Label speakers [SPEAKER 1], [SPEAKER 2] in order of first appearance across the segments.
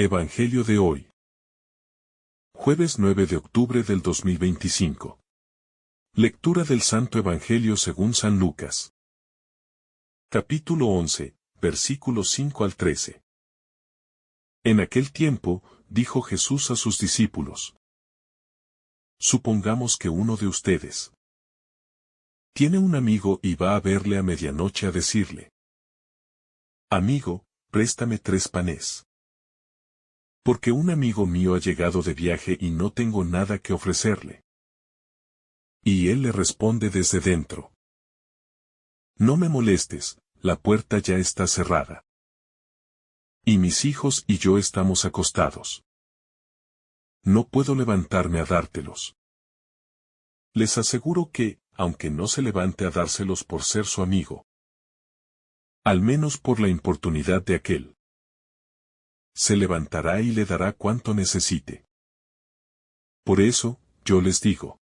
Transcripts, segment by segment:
[SPEAKER 1] Evangelio de hoy. Jueves 9 de octubre del 2025. Lectura del Santo Evangelio según San Lucas. Capítulo 11, versículos 5 al 13. En aquel tiempo, dijo Jesús a sus discípulos: Supongamos que uno de ustedes tiene un amigo y va a verle a medianoche a decirle: Amigo, préstame 3 panes. Porque un amigo mío ha llegado de viaje y no tengo nada que ofrecerle. Y él le responde desde dentro: No me molestes, la puerta ya está cerrada. Y mis hijos y yo estamos acostados. No puedo levantarme a dártelos. Les aseguro que, aunque no se levante a dárselos por ser su amigo, al menos por la importunidad de aquel, se levantará y le dará cuanto necesite. Por eso, yo les digo: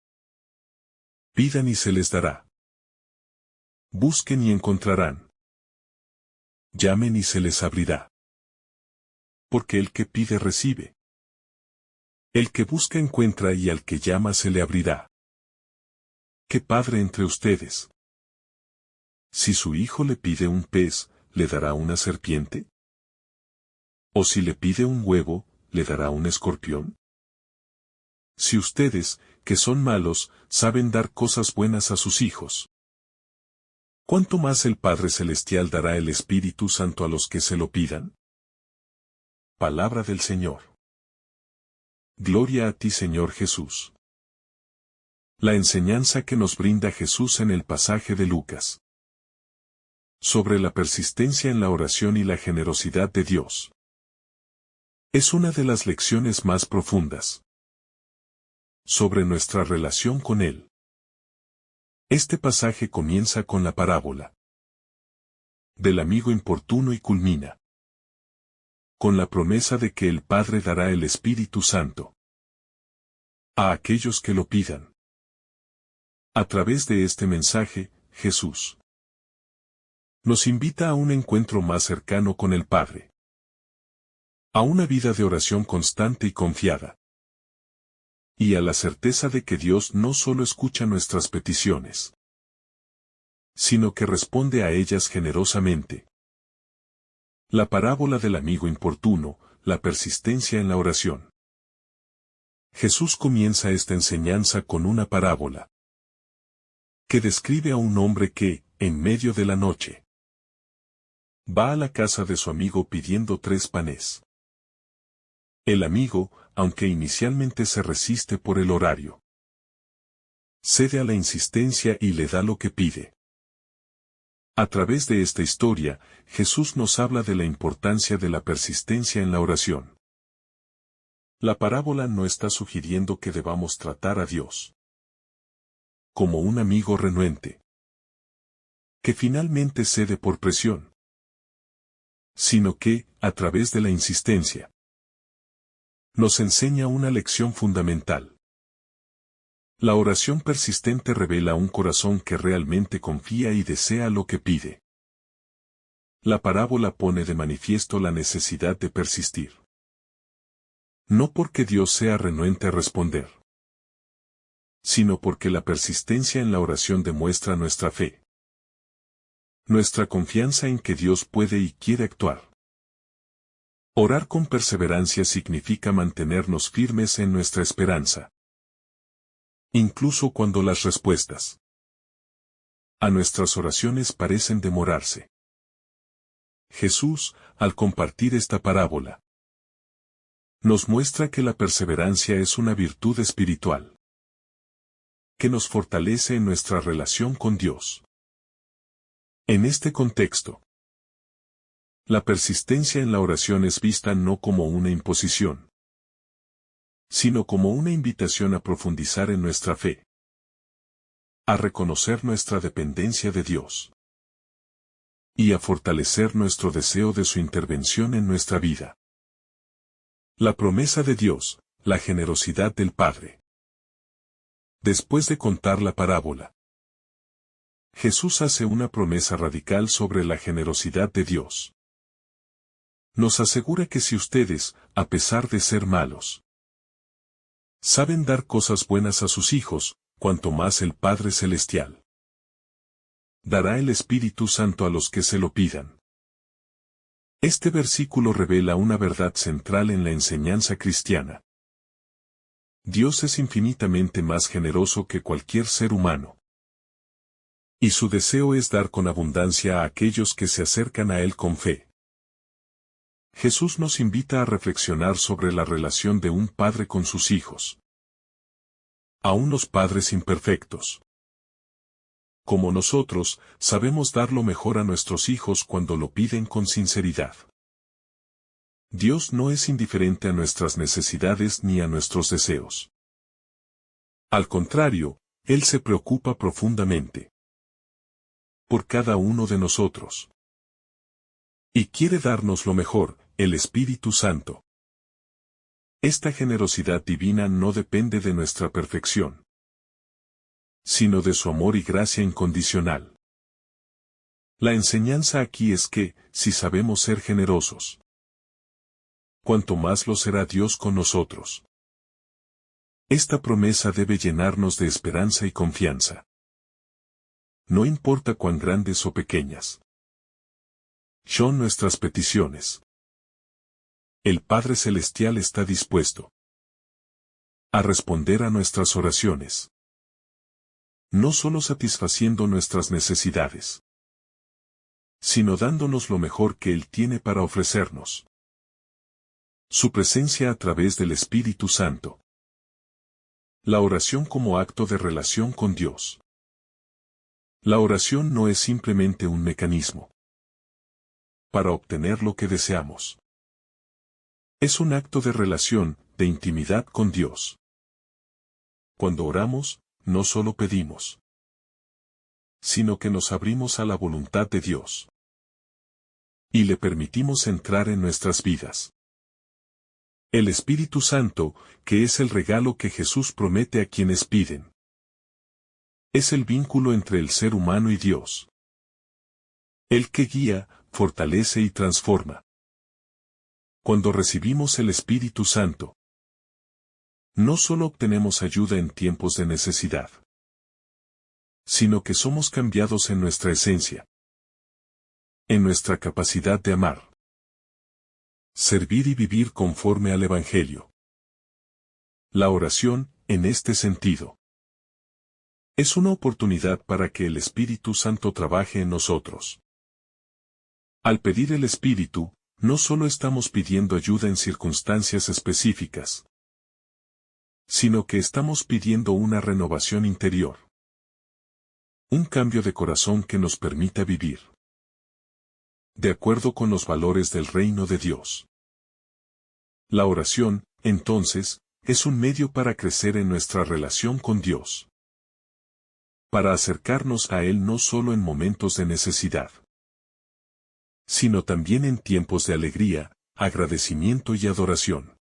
[SPEAKER 1] pidan y se les dará. Busquen y encontrarán. Llamen y se les abrirá. Porque el que pide recibe. El que busca encuentra y al que llama se le abrirá. ¿Qué padre entre ustedes? Si su hijo le pide un pez, ¿le dará una serpiente? ¿O si le pide un huevo, le dará un escorpión? Si ustedes, que son malos, saben dar cosas buenas a sus hijos, ¿cuánto más el Padre Celestial dará el Espíritu Santo a los que se lo pidan? Palabra del Señor. Gloria a ti, Señor Jesús. La enseñanza que nos brinda Jesús en el pasaje de Lucas sobre la persistencia en la oración y la generosidad de Dios es una de las lecciones más profundas sobre nuestra relación con Él. Este pasaje comienza con la parábola del amigo importuno y culmina con la promesa de que el Padre dará el Espíritu Santo a aquellos que lo pidan. A través de este mensaje, Jesús nos invita a un encuentro más cercano con el Padre, a una vida de oración constante y confiada, y a la certeza de que Dios no solo escucha nuestras peticiones, sino que responde a ellas generosamente. La parábola del amigo importuno, la persistencia en la oración. Jesús comienza esta enseñanza con una parábola que describe a un hombre que, en medio de la noche, va a la casa de su amigo pidiendo 3 panes. El amigo, aunque inicialmente se resiste por el horario, cede a la insistencia y le da lo que pide. A través de esta historia, Jesús nos habla de la importancia de la persistencia en la oración. La parábola no está sugiriendo que debamos tratar a Dios como un amigo renuente, que finalmente cede por presión, sino que, a través de la insistencia, nos enseña una lección fundamental. La oración persistente revela un corazón que realmente confía y desea lo que pide. La parábola pone de manifiesto la necesidad de persistir. No porque Dios sea renuente a responder, sino porque la persistencia en la oración demuestra nuestra fe, nuestra confianza en que Dios puede y quiere actuar. Orar con perseverancia significa mantenernos firmes en nuestra esperanza, incluso cuando las respuestas a nuestras oraciones parecen demorarse. Jesús, al compartir esta parábola, nos muestra que la perseverancia es una virtud espiritual que nos fortalece en nuestra relación con Dios. En este contexto, la persistencia en la oración es vista no como una imposición, sino como una invitación a profundizar en nuestra fe, a reconocer nuestra dependencia de Dios y a fortalecer nuestro deseo de su intervención en nuestra vida. La promesa de Dios, la generosidad del Padre. Después de contar la parábola, Jesús hace una promesa radical sobre la generosidad de Dios. Nos asegura que si ustedes, a pesar de ser malos, saben dar cosas buenas a sus hijos, cuanto más el Padre Celestial dará el Espíritu Santo a los que se lo pidan. Este versículo revela una verdad central en la enseñanza cristiana. Dios es infinitamente más generoso que cualquier ser humano. Y su deseo es dar con abundancia a aquellos que se acercan a Él con fe. Jesús nos invita a reflexionar sobre la relación de un padre con sus hijos. Aún los padres imperfectos, como nosotros, sabemos dar lo mejor a nuestros hijos cuando lo piden con sinceridad. Dios no es indiferente a nuestras necesidades ni a nuestros deseos. Al contrario, Él se preocupa profundamente por cada uno de nosotros. Y quiere darnos lo mejor, el Espíritu Santo. Esta generosidad divina no depende de nuestra perfección, sino de su amor y gracia incondicional. La enseñanza aquí es que, si sabemos ser generosos, cuanto más lo será Dios con nosotros. Esta promesa debe llenarnos de esperanza y confianza. No importa cuán grandes o pequeñas son nuestras peticiones. El Padre Celestial está dispuesto a responder a nuestras oraciones, no solo satisfaciendo nuestras necesidades, sino dándonos lo mejor que Él tiene para ofrecernos. Su presencia a través del Espíritu Santo. La oración como acto de relación con Dios. La oración no es simplemente un mecanismo para obtener lo que deseamos. Es un acto de relación, de intimidad con Dios. Cuando oramos, no solo pedimos, sino que nos abrimos a la voluntad de Dios y le permitimos entrar en nuestras vidas. El Espíritu Santo, que es el regalo que Jesús promete a quienes piden, es el vínculo entre el ser humano y Dios. El que guía, fortalece y transforma. Cuando recibimos el Espíritu Santo, no solo obtenemos ayuda en tiempos de necesidad, sino que somos cambiados en nuestra esencia, en nuestra capacidad de amar, servir y vivir conforme al Evangelio. La oración, en este sentido, es una oportunidad para que el Espíritu Santo trabaje en nosotros. Al pedir el Espíritu, no solo estamos pidiendo ayuda en circunstancias específicas, sino que estamos pidiendo una renovación interior. Un cambio de corazón que nos permita vivir de acuerdo con los valores del reino de Dios. La oración, entonces, es un medio para crecer en nuestra relación con Dios, para acercarnos a Él no solo en momentos de necesidad, sino también en tiempos de alegría, agradecimiento y adoración.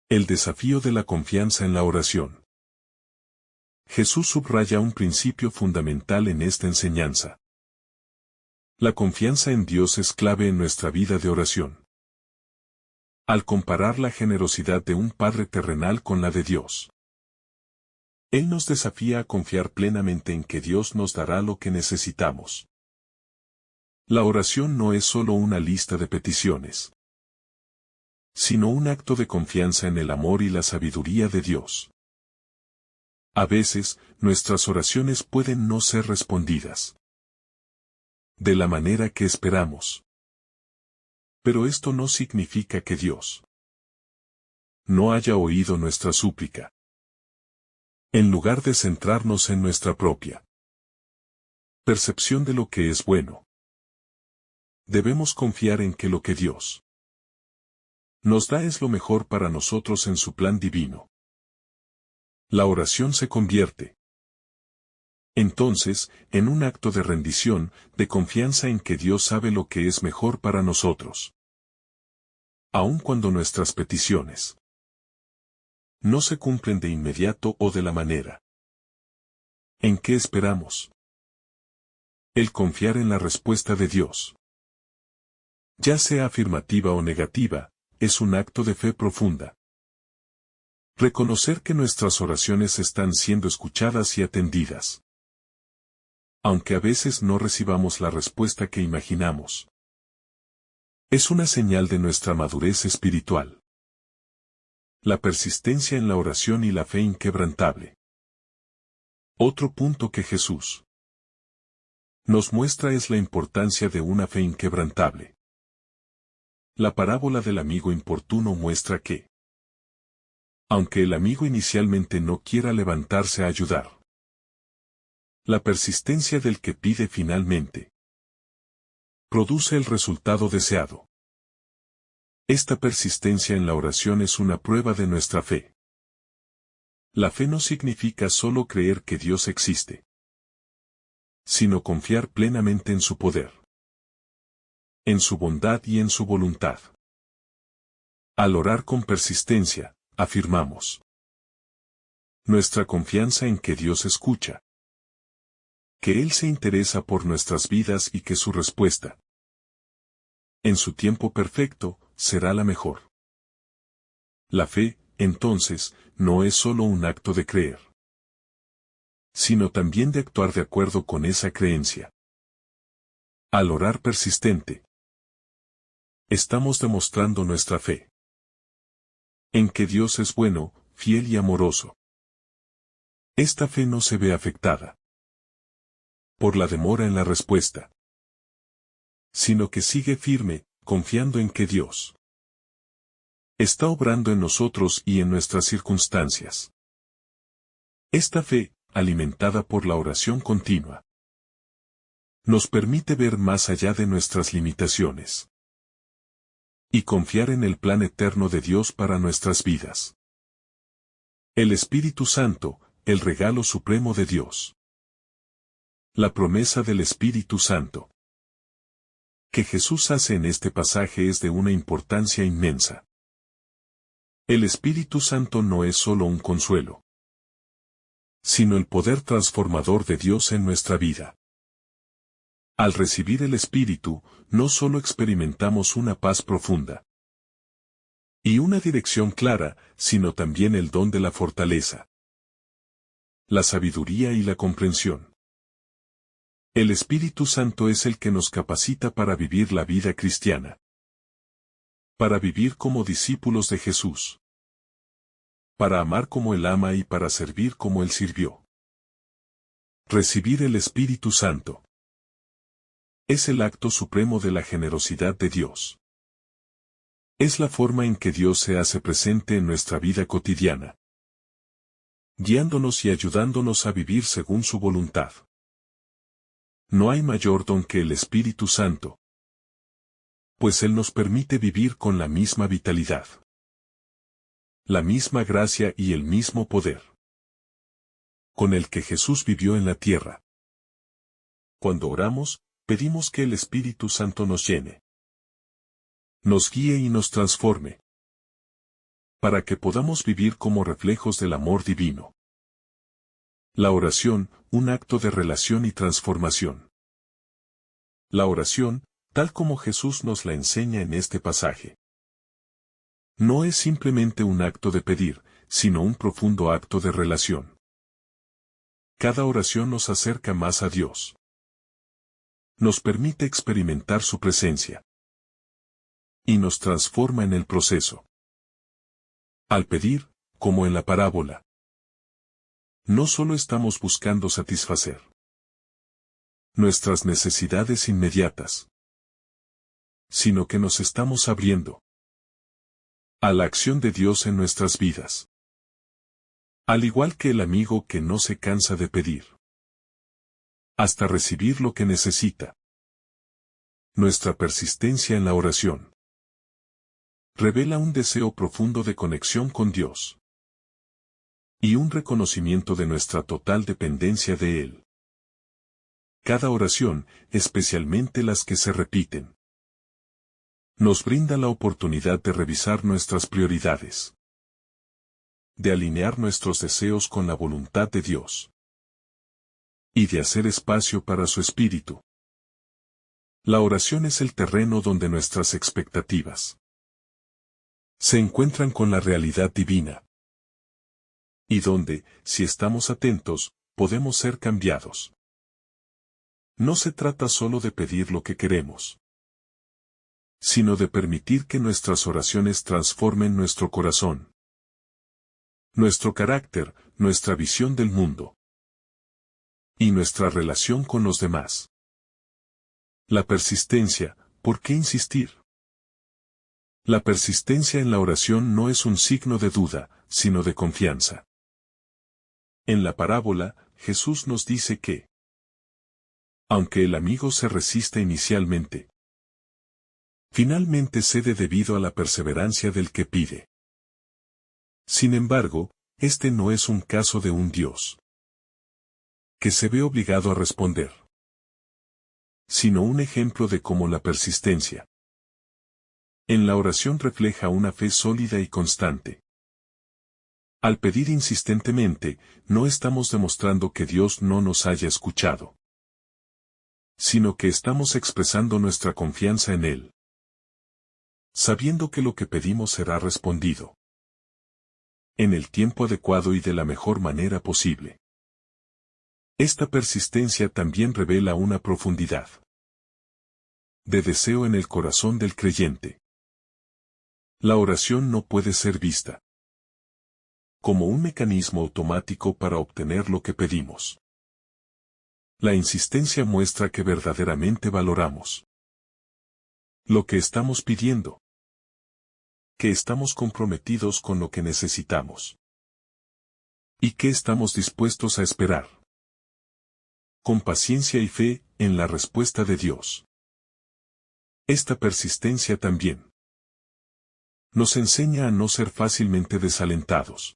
[SPEAKER 1] El desafío de la confianza en la oración. Jesús subraya un principio fundamental en esta enseñanza. La confianza en Dios es clave en nuestra vida de oración. Al comparar la generosidad de un Padre terrenal con la de Dios, Él nos desafía a confiar plenamente en que Dios nos dará lo que necesitamos. La oración no es solo una lista de peticiones, sino un acto de confianza en el amor y la sabiduría de Dios. A veces, nuestras oraciones pueden no ser respondidas de la manera que esperamos. Pero esto no significa que Dios no haya oído nuestra súplica. En lugar de centrarnos en nuestra propia percepción de lo que es bueno, debemos confiar en que lo que Dios nos da es lo mejor para nosotros en su plan divino. La oración se convierte entonces, en un acto de rendición, de confianza en que Dios sabe lo que es mejor para nosotros. Aun cuando nuestras peticiones no se cumplen de inmediato o de la manera en que esperamos. El confiar en la respuesta de Dios Ya sea afirmativa o negativa, es un acto de fe profunda. Reconocer que nuestras oraciones están siendo escuchadas y atendidas. Aunque a veces no recibamos la respuesta que imaginamos. Es una señal de nuestra madurez espiritual. La persistencia en la oración y la fe inquebrantable. Otro punto que Jesús nos muestra es la importancia de una fe inquebrantable. La parábola del amigo importuno muestra que, aunque el amigo inicialmente no quiera levantarse a ayudar, la persistencia del que pide finalmente produce el resultado deseado. Esta persistencia en la oración es una prueba de nuestra fe. La fe no significa solo creer que Dios existe, sino confiar plenamente en su poder, en su bondad y en su voluntad. Al orar con persistencia, afirmamos nuestra confianza en que Dios escucha, que Él se interesa por nuestras vidas y que su respuesta, en su tiempo perfecto, será la mejor. La fe, entonces, no es solo un acto de creer, sino también de actuar de acuerdo con esa creencia. Al orar persistente, estamos demostrando nuestra fe en que Dios es bueno, fiel y amoroso. Esta fe no se ve afectada por la demora en la respuesta, sino que sigue firme, confiando en que Dios está obrando en nosotros y en nuestras circunstancias. Esta fe, alimentada por la oración continua, nos permite ver más allá de nuestras limitaciones y confiar en el plan eterno de Dios para nuestras vidas. El Espíritu Santo, el regalo supremo de Dios. La promesa del Espíritu Santo que Jesús hace en este pasaje es de una importancia inmensa. El Espíritu Santo no es solo un consuelo, sino el poder transformador de Dios en nuestra vida. Al recibir el Espíritu, no solo experimentamos una paz profunda y una dirección clara, sino también el don de la fortaleza, la sabiduría y la comprensión. El Espíritu Santo es el que nos capacita para vivir la vida cristiana, para vivir como discípulos de Jesús, para amar como Él ama y para servir como Él sirvió. Recibir el Espíritu Santo es el acto supremo de la generosidad de Dios. Es la forma en que Dios se hace presente en nuestra vida cotidiana, guiándonos y ayudándonos a vivir según su voluntad. No hay mayor don que el Espíritu Santo, pues Él nos permite vivir con la misma vitalidad, la misma gracia y el mismo poder con el que Jesús vivió en la tierra. Cuando oramos, pedimos que el Espíritu Santo nos llene, nos guíe y nos transforme, para que podamos vivir como reflejos del amor divino. La oración, un acto de relación y transformación. La oración, tal como Jesús nos la enseña en este pasaje, no es simplemente un acto de pedir, sino un profundo acto de relación. Cada oración nos acerca más a Dios. Nos permite experimentar su presencia y nos transforma en el proceso. Al pedir, como en la parábola, no solo estamos buscando satisfacer nuestras necesidades inmediatas, sino que nos estamos abriendo a la acción de Dios en nuestras vidas. Al igual que el amigo que no se cansa de pedir, hasta recibir lo que necesita. Nuestra persistencia en la oración revela un deseo profundo de conexión con Dios y un reconocimiento de nuestra total dependencia de Él. Cada oración, especialmente las que se repiten, nos brinda la oportunidad de revisar nuestras prioridades, de alinear nuestros deseos con la voluntad de Dios y de hacer espacio para su Espíritu. La oración es el terreno donde nuestras expectativas se encuentran con la realidad divina. Y donde, si estamos atentos, podemos ser cambiados. No se trata solo de pedir lo que queremos, sino de permitir que nuestras oraciones transformen nuestro corazón, nuestro carácter, nuestra visión del mundo y nuestra relación con los demás. La persistencia, ¿por qué insistir? La persistencia en la oración no es un signo de duda, sino de confianza. En la parábola, Jesús nos dice que, aunque el amigo se resista inicialmente, finalmente cede debido a la perseverancia del que pide. Sin embargo, este no es un caso de un Dios que se ve obligado a responder, sino un ejemplo de cómo la persistencia en la oración refleja una fe sólida y constante. Al pedir insistentemente, no estamos demostrando que Dios no nos haya escuchado, sino que estamos expresando nuestra confianza en Él, sabiendo que lo que pedimos será respondido en el tiempo adecuado y de la mejor manera posible. Esta persistencia también revela una profundidad de deseo en el corazón del creyente. La oración no puede ser vista como un mecanismo automático para obtener lo que pedimos. La insistencia muestra que verdaderamente valoramos lo que estamos pidiendo, que estamos comprometidos con lo que necesitamos y que estamos dispuestos a esperar con paciencia y fe en la respuesta de Dios. Esta persistencia también nos enseña a no ser fácilmente desalentados.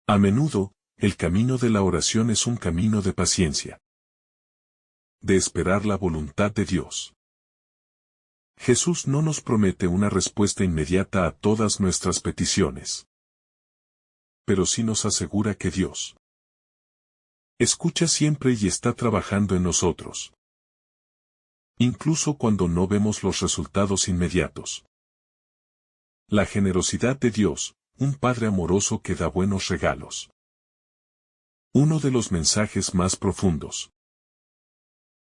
[SPEAKER 1] A menudo, el camino de la oración es un camino de paciencia, de esperar la voluntad de Dios. Jesús no nos promete una respuesta inmediata a todas nuestras peticiones, pero sí nos asegura que Dios escucha siempre y está trabajando en nosotros, incluso cuando no vemos los resultados inmediatos. La generosidad de Dios, un Padre amoroso que da buenos regalos. Uno de los mensajes más profundos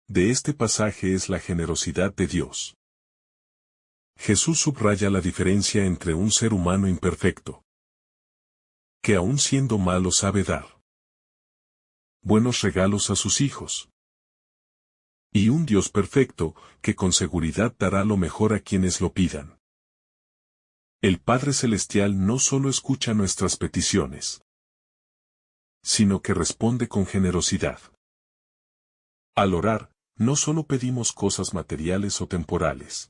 [SPEAKER 1] de este pasaje es la generosidad de Dios. Jesús subraya la diferencia entre un ser humano imperfecto, que aun siendo malo sabe dar buenos regalos a sus hijos, y un Dios perfecto, que con seguridad dará lo mejor a quienes lo pidan. El Padre Celestial no solo escucha nuestras peticiones, sino que responde con generosidad. Al orar, no solo pedimos cosas materiales o temporales.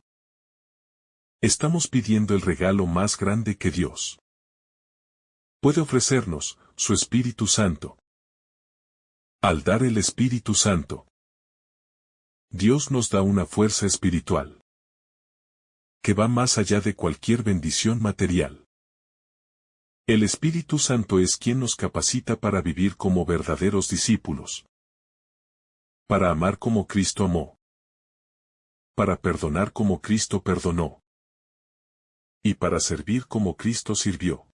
[SPEAKER 1] Estamos pidiendo el regalo más grande que Dios puede ofrecernos, su Espíritu Santo. Al dar el Espíritu Santo, Dios nos da una fuerza espiritual que va más allá de cualquier bendición material. El Espíritu Santo es quien nos capacita para vivir como verdaderos discípulos, para amar como Cristo amó, para perdonar como Cristo perdonó, y para servir como Cristo sirvió.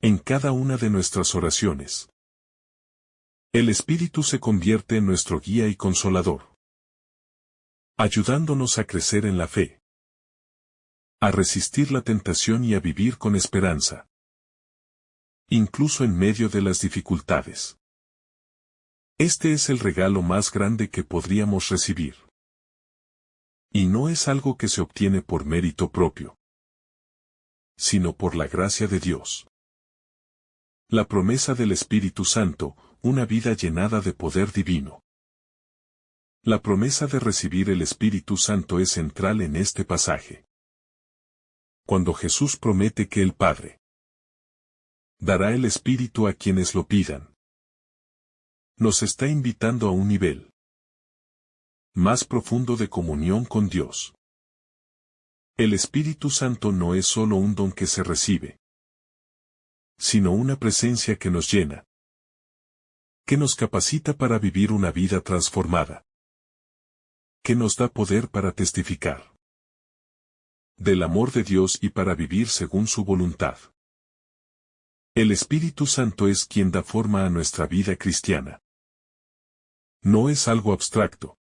[SPEAKER 1] En cada una de nuestras oraciones, el Espíritu se convierte en nuestro guía y consolador, ayudándonos a crecer en la fe, a resistir la tentación y a vivir con esperanza, incluso en medio de las dificultades. Este es el regalo más grande que podríamos recibir. Y no es algo que se obtiene por mérito propio, sino por la gracia de Dios. La promesa del Espíritu Santo, una vida llenada de poder divino. La promesa de recibir el Espíritu Santo es central en este pasaje. Cuando Jesús promete que el Padre dará el Espíritu a quienes lo pidan, nos está invitando a un nivel más profundo de comunión con Dios. El Espíritu Santo no es solo un don que se recibe, sino una presencia que nos llena, que nos capacita para vivir una vida transformada. que nos da poder para testificar del amor de Dios y para vivir según su voluntad. El Espíritu Santo es quien da forma a nuestra vida cristiana. No es algo abstracto,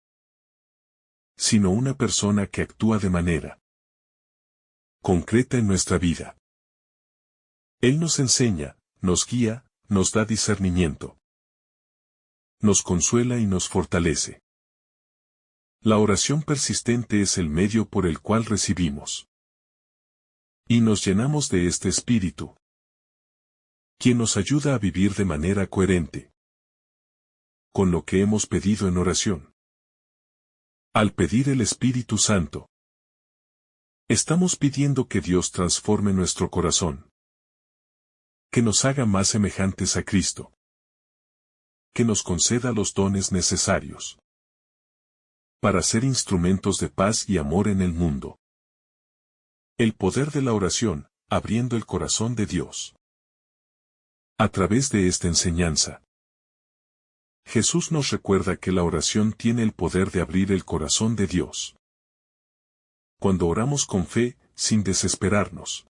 [SPEAKER 1] sino una persona que actúa de manera concreta en nuestra vida. Él nos enseña, nos guía, nos da discernimiento, nos consuela y nos fortalece. La oración persistente es el medio por el cual recibimos y nos llenamos de este Espíritu, quien nos ayuda a vivir de manera coherente con lo que hemos pedido en oración. Al pedir el Espíritu Santo, estamos pidiendo que Dios transforme nuestro corazón, que nos haga más semejantes a Cristo, que nos conceda los dones necesarios para ser instrumentos de paz y amor en el mundo. El poder de la oración, abriendo el corazón de Dios. A través de esta enseñanza, Jesús nos recuerda que la oración tiene el poder de abrir el corazón de Dios. Cuando oramos con fe, sin desesperarnos,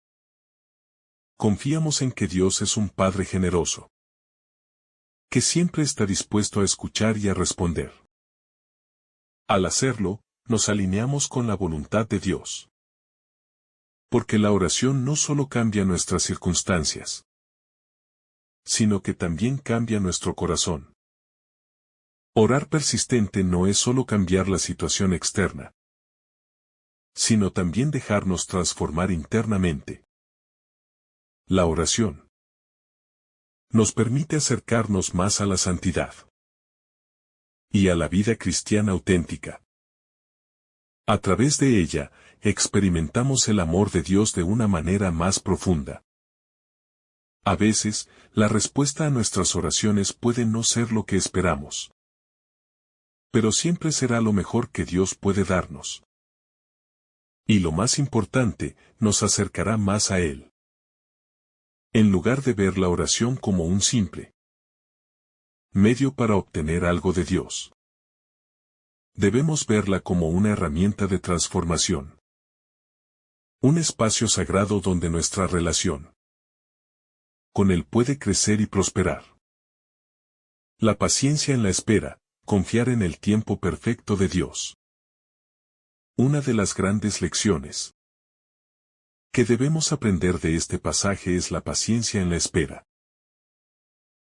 [SPEAKER 1] confiamos en que Dios es un Padre generoso, que siempre está dispuesto a escuchar y a responder. Al hacerlo, nos alineamos con la voluntad de Dios. Porque la oración no solo cambia nuestras circunstancias, sino que también cambia nuestro corazón. Orar persistente no es solo cambiar la situación externa, sino también dejarnos transformar internamente. La oración nos permite acercarnos más a la santidad y a la vida cristiana auténtica. A través de ella, experimentamos el amor de Dios de una manera más profunda. A veces, la respuesta a nuestras oraciones puede no ser lo que esperamos, pero siempre será lo mejor que Dios puede darnos. Y lo más importante, nos acercará más a Él. En lugar de ver la oración como un simple medio para obtener algo de Dios, debemos verla como una herramienta de transformación. Un espacio sagrado donde nuestra relación con Él puede crecer y prosperar. La paciencia en la espera, confiar en el tiempo perfecto de Dios. Una de las grandes lecciones que debemos aprender de este pasaje es la paciencia en la espera.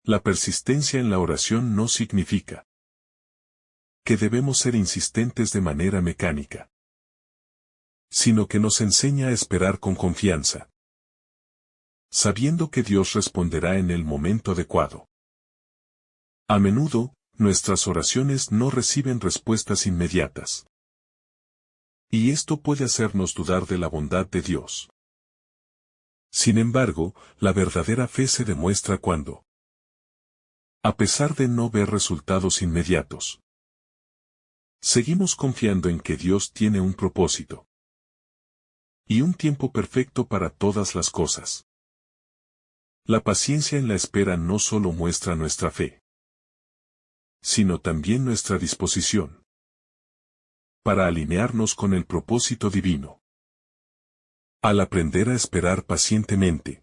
[SPEAKER 1] La persistencia en la oración no significa que debemos ser insistentes de manera mecánica, sino que nos enseña a esperar con confianza, sabiendo que Dios responderá en el momento adecuado. A menudo, nuestras oraciones no reciben respuestas inmediatas, y esto puede hacernos dudar de la bondad de Dios. Sin embargo, la verdadera fe se demuestra cuando, a pesar de no ver resultados inmediatos, seguimos confiando en que Dios tiene un propósito y un tiempo perfecto para todas las cosas. La paciencia en la espera no solo muestra nuestra fe, sino también nuestra disposición para alinearnos con el propósito divino. Al aprender a esperar pacientemente,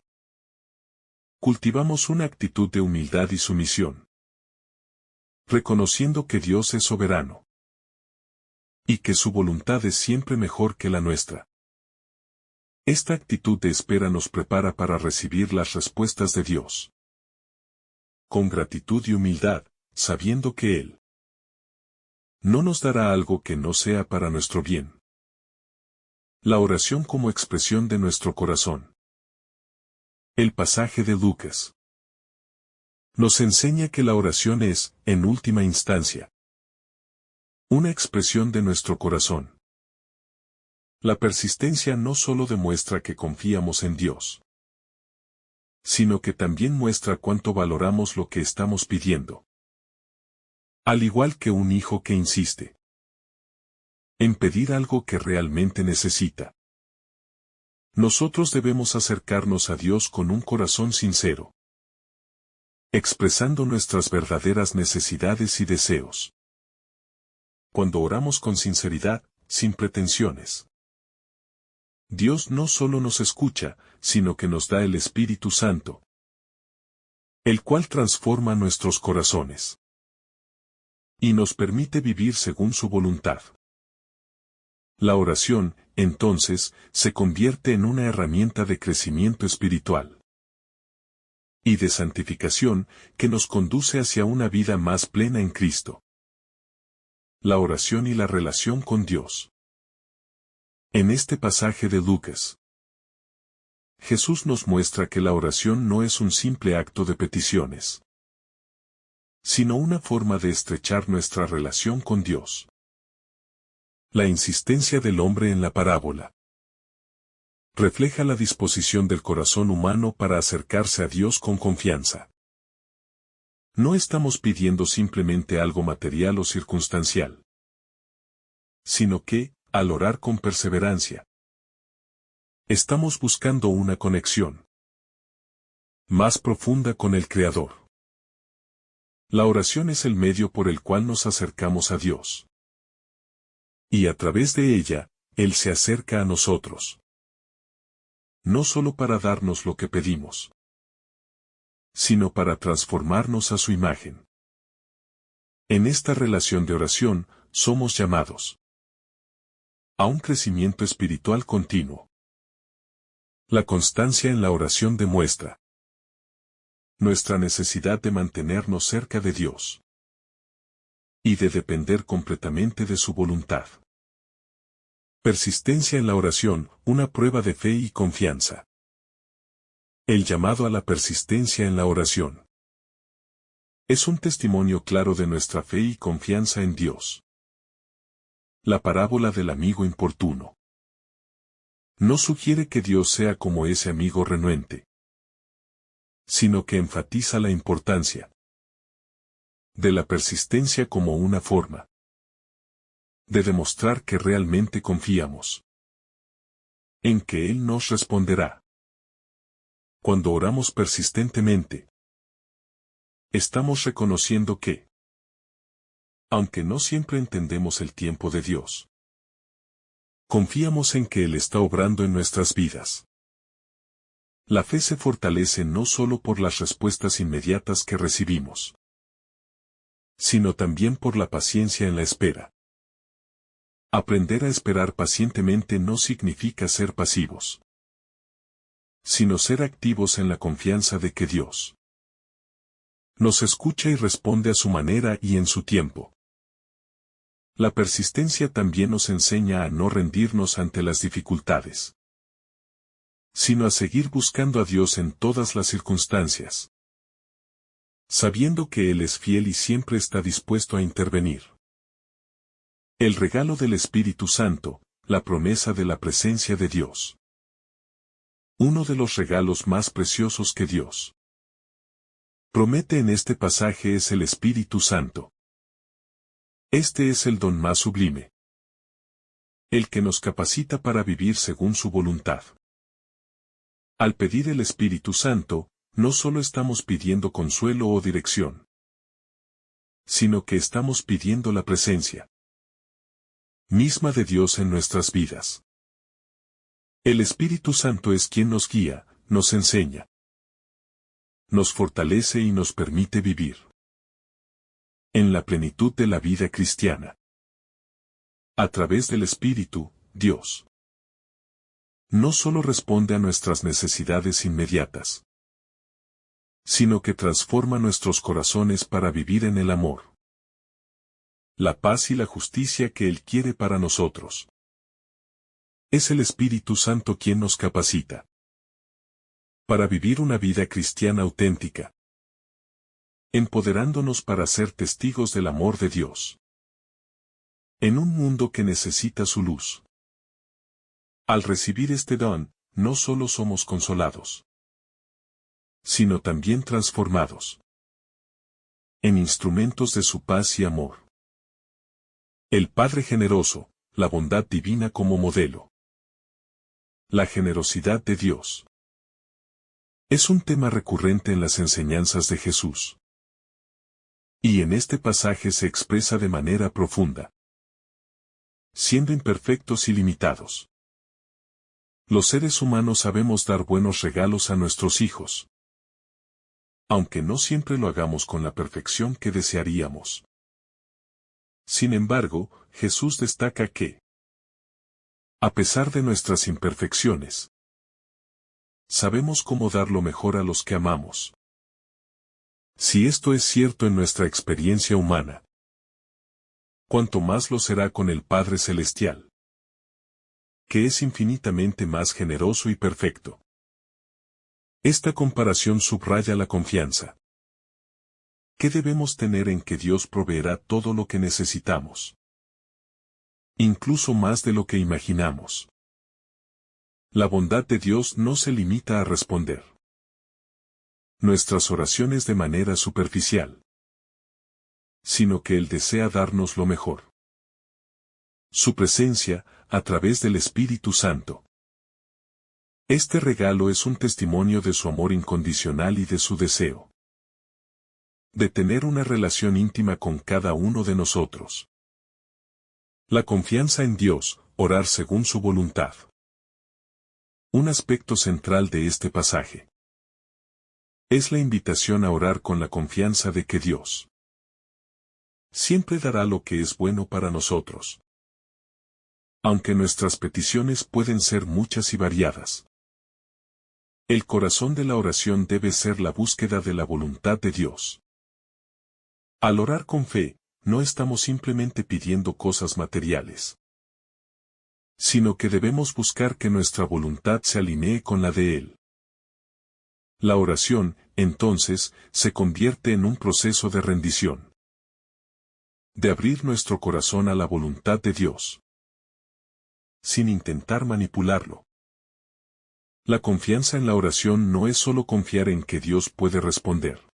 [SPEAKER 1] cultivamos una actitud de humildad y sumisión, reconociendo que Dios es soberano y que su voluntad es siempre mejor que la nuestra. Esta actitud de espera nos prepara para recibir las respuestas de Dios con gratitud y humildad, sabiendo que Él no nos dará algo que no sea para nuestro bien. La oración como expresión de nuestro corazón. El pasaje de Lucas nos enseña que la oración es, en última instancia, una expresión de nuestro corazón. La persistencia no solo demuestra que confiamos en Dios, sino que también muestra cuánto valoramos lo que estamos pidiendo. Al igual que un hijo que insiste en pedir algo que realmente necesita, nosotros debemos acercarnos a Dios con un corazón sincero, expresando nuestras verdaderas necesidades y deseos. cuando oramos con sinceridad, sin pretensiones. Dios no solo nos escucha, sino que nos da el Espíritu Santo, el cual transforma nuestros corazones y nos permite vivir según su voluntad. La oración, entonces, se convierte en una herramienta de crecimiento espiritual y de santificación que nos conduce hacia una vida más plena en Cristo. La oración y la relación con Dios. En este pasaje de Lucas, Jesús nos muestra que la oración no es un simple acto de peticiones, sino una forma de estrechar nuestra relación con Dios. La insistencia del hombre en la parábola refleja la disposición del corazón humano para acercarse a Dios con confianza. No estamos pidiendo simplemente algo material o circunstancial, sino que, al orar con perseverancia, estamos buscando una conexión más profunda con el Creador. La oración es el medio por el cual nos acercamos a Dios. Y a través de ella, Él se acerca a nosotros. No solo para darnos lo que pedimos, sino para transformarnos a su imagen. En esta relación de oración, somos llamados a un crecimiento espiritual continuo. La constancia en la oración demuestra nuestra necesidad de mantenernos cerca de Dios y de depender completamente de su voluntad. Persistencia en la oración, una prueba de fe y confianza. El llamado a la persistencia en la oración es un testimonio claro de nuestra fe y confianza en Dios. La parábola del amigo importuno no sugiere que Dios sea como ese amigo renuente, sino que enfatiza la importancia de la persistencia como una forma de demostrar que realmente confiamos en que Él nos responderá. Cuando oramos persistentemente, estamos reconociendo que, aunque no siempre entendemos el tiempo de Dios, confiamos en que Él está obrando en nuestras vidas. La fe se fortalece no solo por las respuestas inmediatas que recibimos, sino también por la paciencia en la espera. Aprender a esperar pacientemente no significa ser pasivos, sino ser activos en la confianza de que Dios nos escucha y responde a su manera y en su tiempo. La persistencia también nos enseña a no rendirnos ante las dificultades, sino a seguir buscando a Dios en todas las circunstancias, sabiendo que Él es fiel y siempre está dispuesto a intervenir. El regalo del Espíritu Santo, la promesa de la presencia de Dios. Uno de los regalos más preciosos que Dios promete en este pasaje es el Espíritu Santo. Este es el don más sublime, el que nos capacita para vivir según su voluntad. Al pedir el Espíritu Santo, no solo estamos pidiendo consuelo o dirección, sino que estamos pidiendo la presencia misma de Dios en nuestras vidas. El Espíritu Santo es quien nos guía, nos enseña, nos fortalece y nos permite vivir en la plenitud de la vida cristiana. A través del Espíritu, Dios no solo responde a nuestras necesidades inmediatas, sino que transforma nuestros corazones para vivir en el amor, la paz y la justicia que Él quiere para nosotros. Es el Espíritu Santo quien nos capacita para vivir una vida cristiana auténtica, empoderándonos para ser testigos del amor de Dios en un mundo que necesita su luz. Al recibir este don, no solo somos consolados, sino también transformados en instrumentos de su paz y amor. El Padre generoso, la bondad divina como modelo. La generosidad de Dios es un tema recurrente en las enseñanzas de Jesús, y en este pasaje se expresa de manera profunda. siendo imperfectos y limitados. Los seres humanos sabemos dar buenos regalos a nuestros hijos, aunque no siempre lo hagamos con la perfección que desearíamos. Sin embargo, Jesús destaca que, a pesar de nuestras imperfecciones, sabemos cómo dar lo mejor a los que amamos. Si esto es cierto en nuestra experiencia humana, cuanto más lo será con el Padre Celestial, que es infinitamente más generoso y perfecto. Esta comparación subraya la confianza que debemos tener en que Dios proveerá todo lo que necesitamos, incluso más de lo que imaginamos. La bondad de Dios no se limita a responder nuestras oraciones de manera superficial, sino que Él desea darnos lo mejor. Su presencia, a través del Espíritu Santo. Este regalo es un testimonio de su amor incondicional y de su deseo de tener una relación íntima con cada uno de nosotros. La confianza en Dios, orar según su voluntad. Un aspecto central de este pasaje es la invitación a orar con la confianza de que Dios siempre dará lo que es bueno para nosotros. Aunque nuestras peticiones pueden ser muchas y variadas, el corazón de la oración debe ser la búsqueda de la voluntad de Dios. Al orar con fe, no estamos simplemente pidiendo cosas materiales, sino que debemos buscar que nuestra voluntad se alinee con la de Él. La oración, entonces, se convierte en un proceso de rendición, de abrir nuestro corazón a la voluntad de Dios, sin intentar manipularlo. La confianza en la oración no es solo confiar en que Dios puede responder,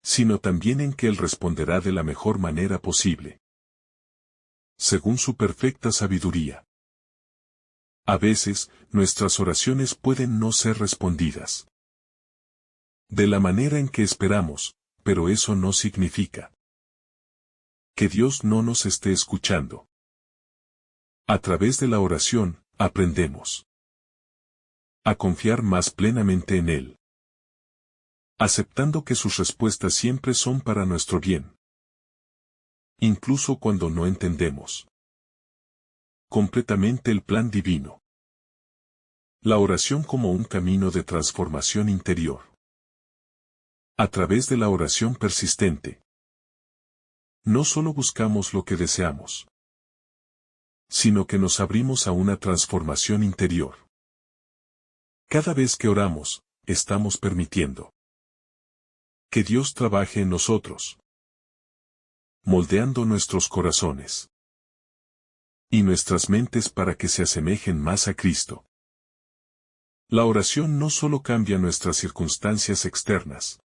[SPEAKER 1] sino también en que Él responderá de la mejor manera posible, según su perfecta sabiduría. A veces, nuestras oraciones pueden no ser respondidas de la manera en que esperamos, pero eso no significa que Dios no nos esté escuchando. A través de la oración, aprendemos a confiar más plenamente en Él, aceptando que sus respuestas siempre son para nuestro bien, incluso cuando no entendemos completamente el plan divino. La oración como un camino de transformación interior. A través de la oración persistente, no solo buscamos lo que deseamos, sino que nos abrimos a una transformación interior. Cada vez que oramos, estamos permitiendo que Dios trabaje en nosotros, moldeando nuestros corazones y nuestras mentes para que se asemejen más a Cristo. La oración no solo cambia nuestras circunstancias externas,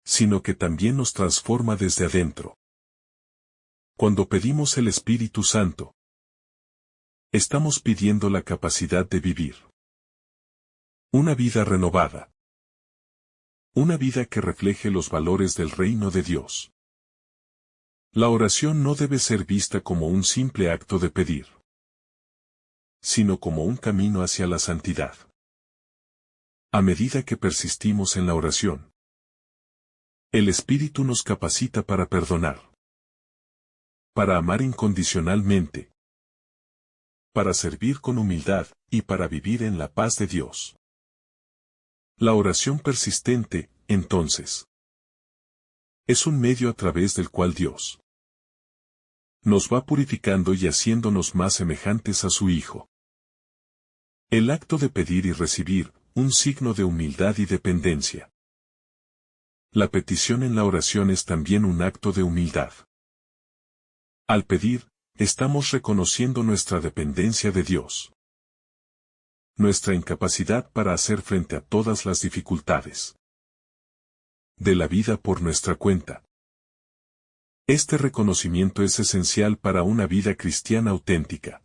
[SPEAKER 1] sino que también nos transforma desde adentro. Cuando pedimos el Espíritu Santo, estamos pidiendo la capacidad de vivir una vida renovada. Una vida que refleje los valores del reino de Dios. La oración no debe ser vista como un simple acto de pedir, sino como un camino hacia la santidad. A medida que persistimos en la oración, el Espíritu nos capacita para perdonar, para amar incondicionalmente, para servir con humildad y para vivir en la paz de Dios. La oración persistente, entonces, es un medio a través del cual Dios nos va purificando y haciéndonos más semejantes a su Hijo. El acto de pedir y recibir, un signo de humildad y dependencia. La petición en la oración es también un acto de humildad. Al pedir, estamos reconociendo nuestra dependencia de Dios, nuestra incapacidad para hacer frente a todas las dificultades de la vida por nuestra cuenta. Este reconocimiento es esencial para una vida cristiana auténtica.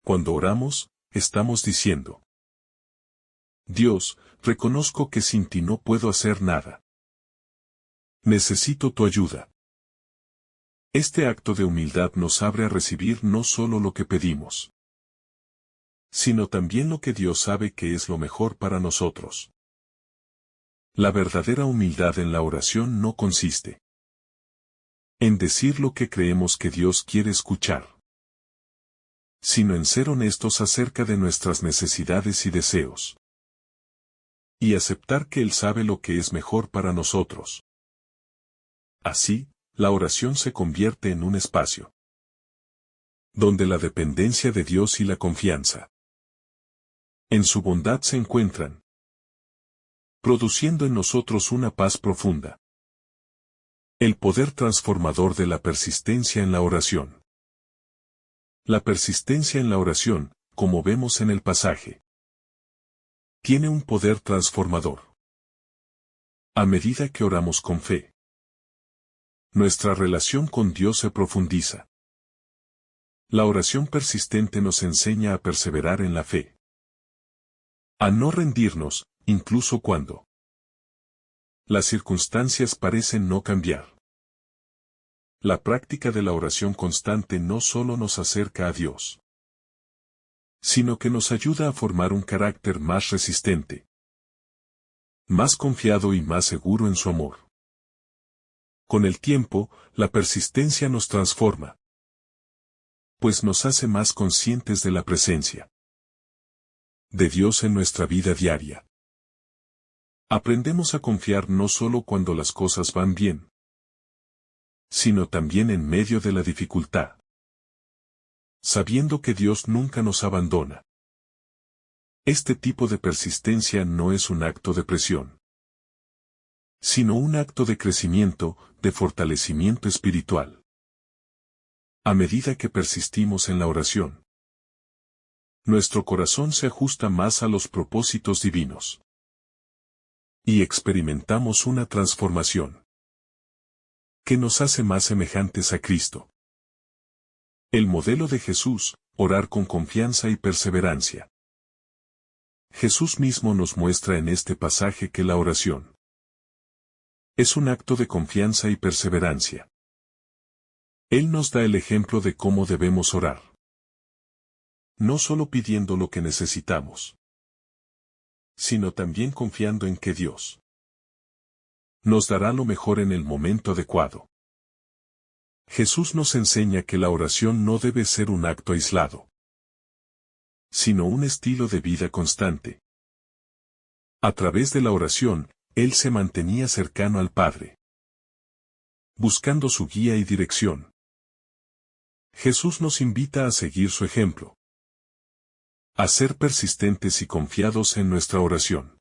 [SPEAKER 1] Cuando oramos, estamos diciendo: Dios, reconozco que sin ti no puedo hacer nada. Necesito tu ayuda. Este acto de humildad nos abre a recibir no solo lo que pedimos, sino también lo que Dios sabe que es lo mejor para nosotros. La verdadera humildad en la oración no consiste en decir lo que creemos que Dios quiere escuchar, sino en ser honestos acerca de nuestras necesidades y deseos, y aceptar que Él sabe lo que es mejor para nosotros. Así, la oración se convierte en un espacio donde la dependencia de Dios y la confianza en su bondad se encuentran, produciendo en nosotros una paz profunda. El poder transformador de la persistencia en la oración. La persistencia en la oración, como vemos en el pasaje, tiene un poder transformador. A medida que oramos con fe, nuestra relación con Dios se profundiza. La oración persistente nos enseña a perseverar en la fe, a no rendirnos, incluso cuando las circunstancias parecen no cambiar. La práctica de la oración constante no solo nos acerca a Dios, sino que nos ayuda a formar un carácter más resistente, más confiado y más seguro en su amor. Con el tiempo, la persistencia nos transforma, pues nos hace más conscientes de la presencia de Dios en nuestra vida diaria. Aprendemos a confiar no solo cuando las cosas van bien, sino también en medio de la dificultad, sabiendo que Dios nunca nos abandona. Este tipo de persistencia no es un acto de presión, sino un acto de crecimiento, de fortalecimiento espiritual. A medida que persistimos en la oración, nuestro corazón se ajusta más a los propósitos divinos, y experimentamos una transformación que nos hace más semejantes a Cristo. El modelo de Jesús, orar con confianza y perseverancia. Jesús mismo nos muestra en este pasaje que la oración es un acto de confianza y perseverancia. Él nos da el ejemplo de cómo debemos orar. No solo pidiendo lo que necesitamos, sino también confiando en que Dios nos dará lo mejor en el momento adecuado. Jesús nos enseña que la oración no debe ser un acto aislado, sino un estilo de vida constante. A través de la oración, Él se mantenía cercano al Padre, buscando su guía y dirección. Jesús nos invita a seguir su ejemplo, a ser persistentes y confiados en nuestra oración.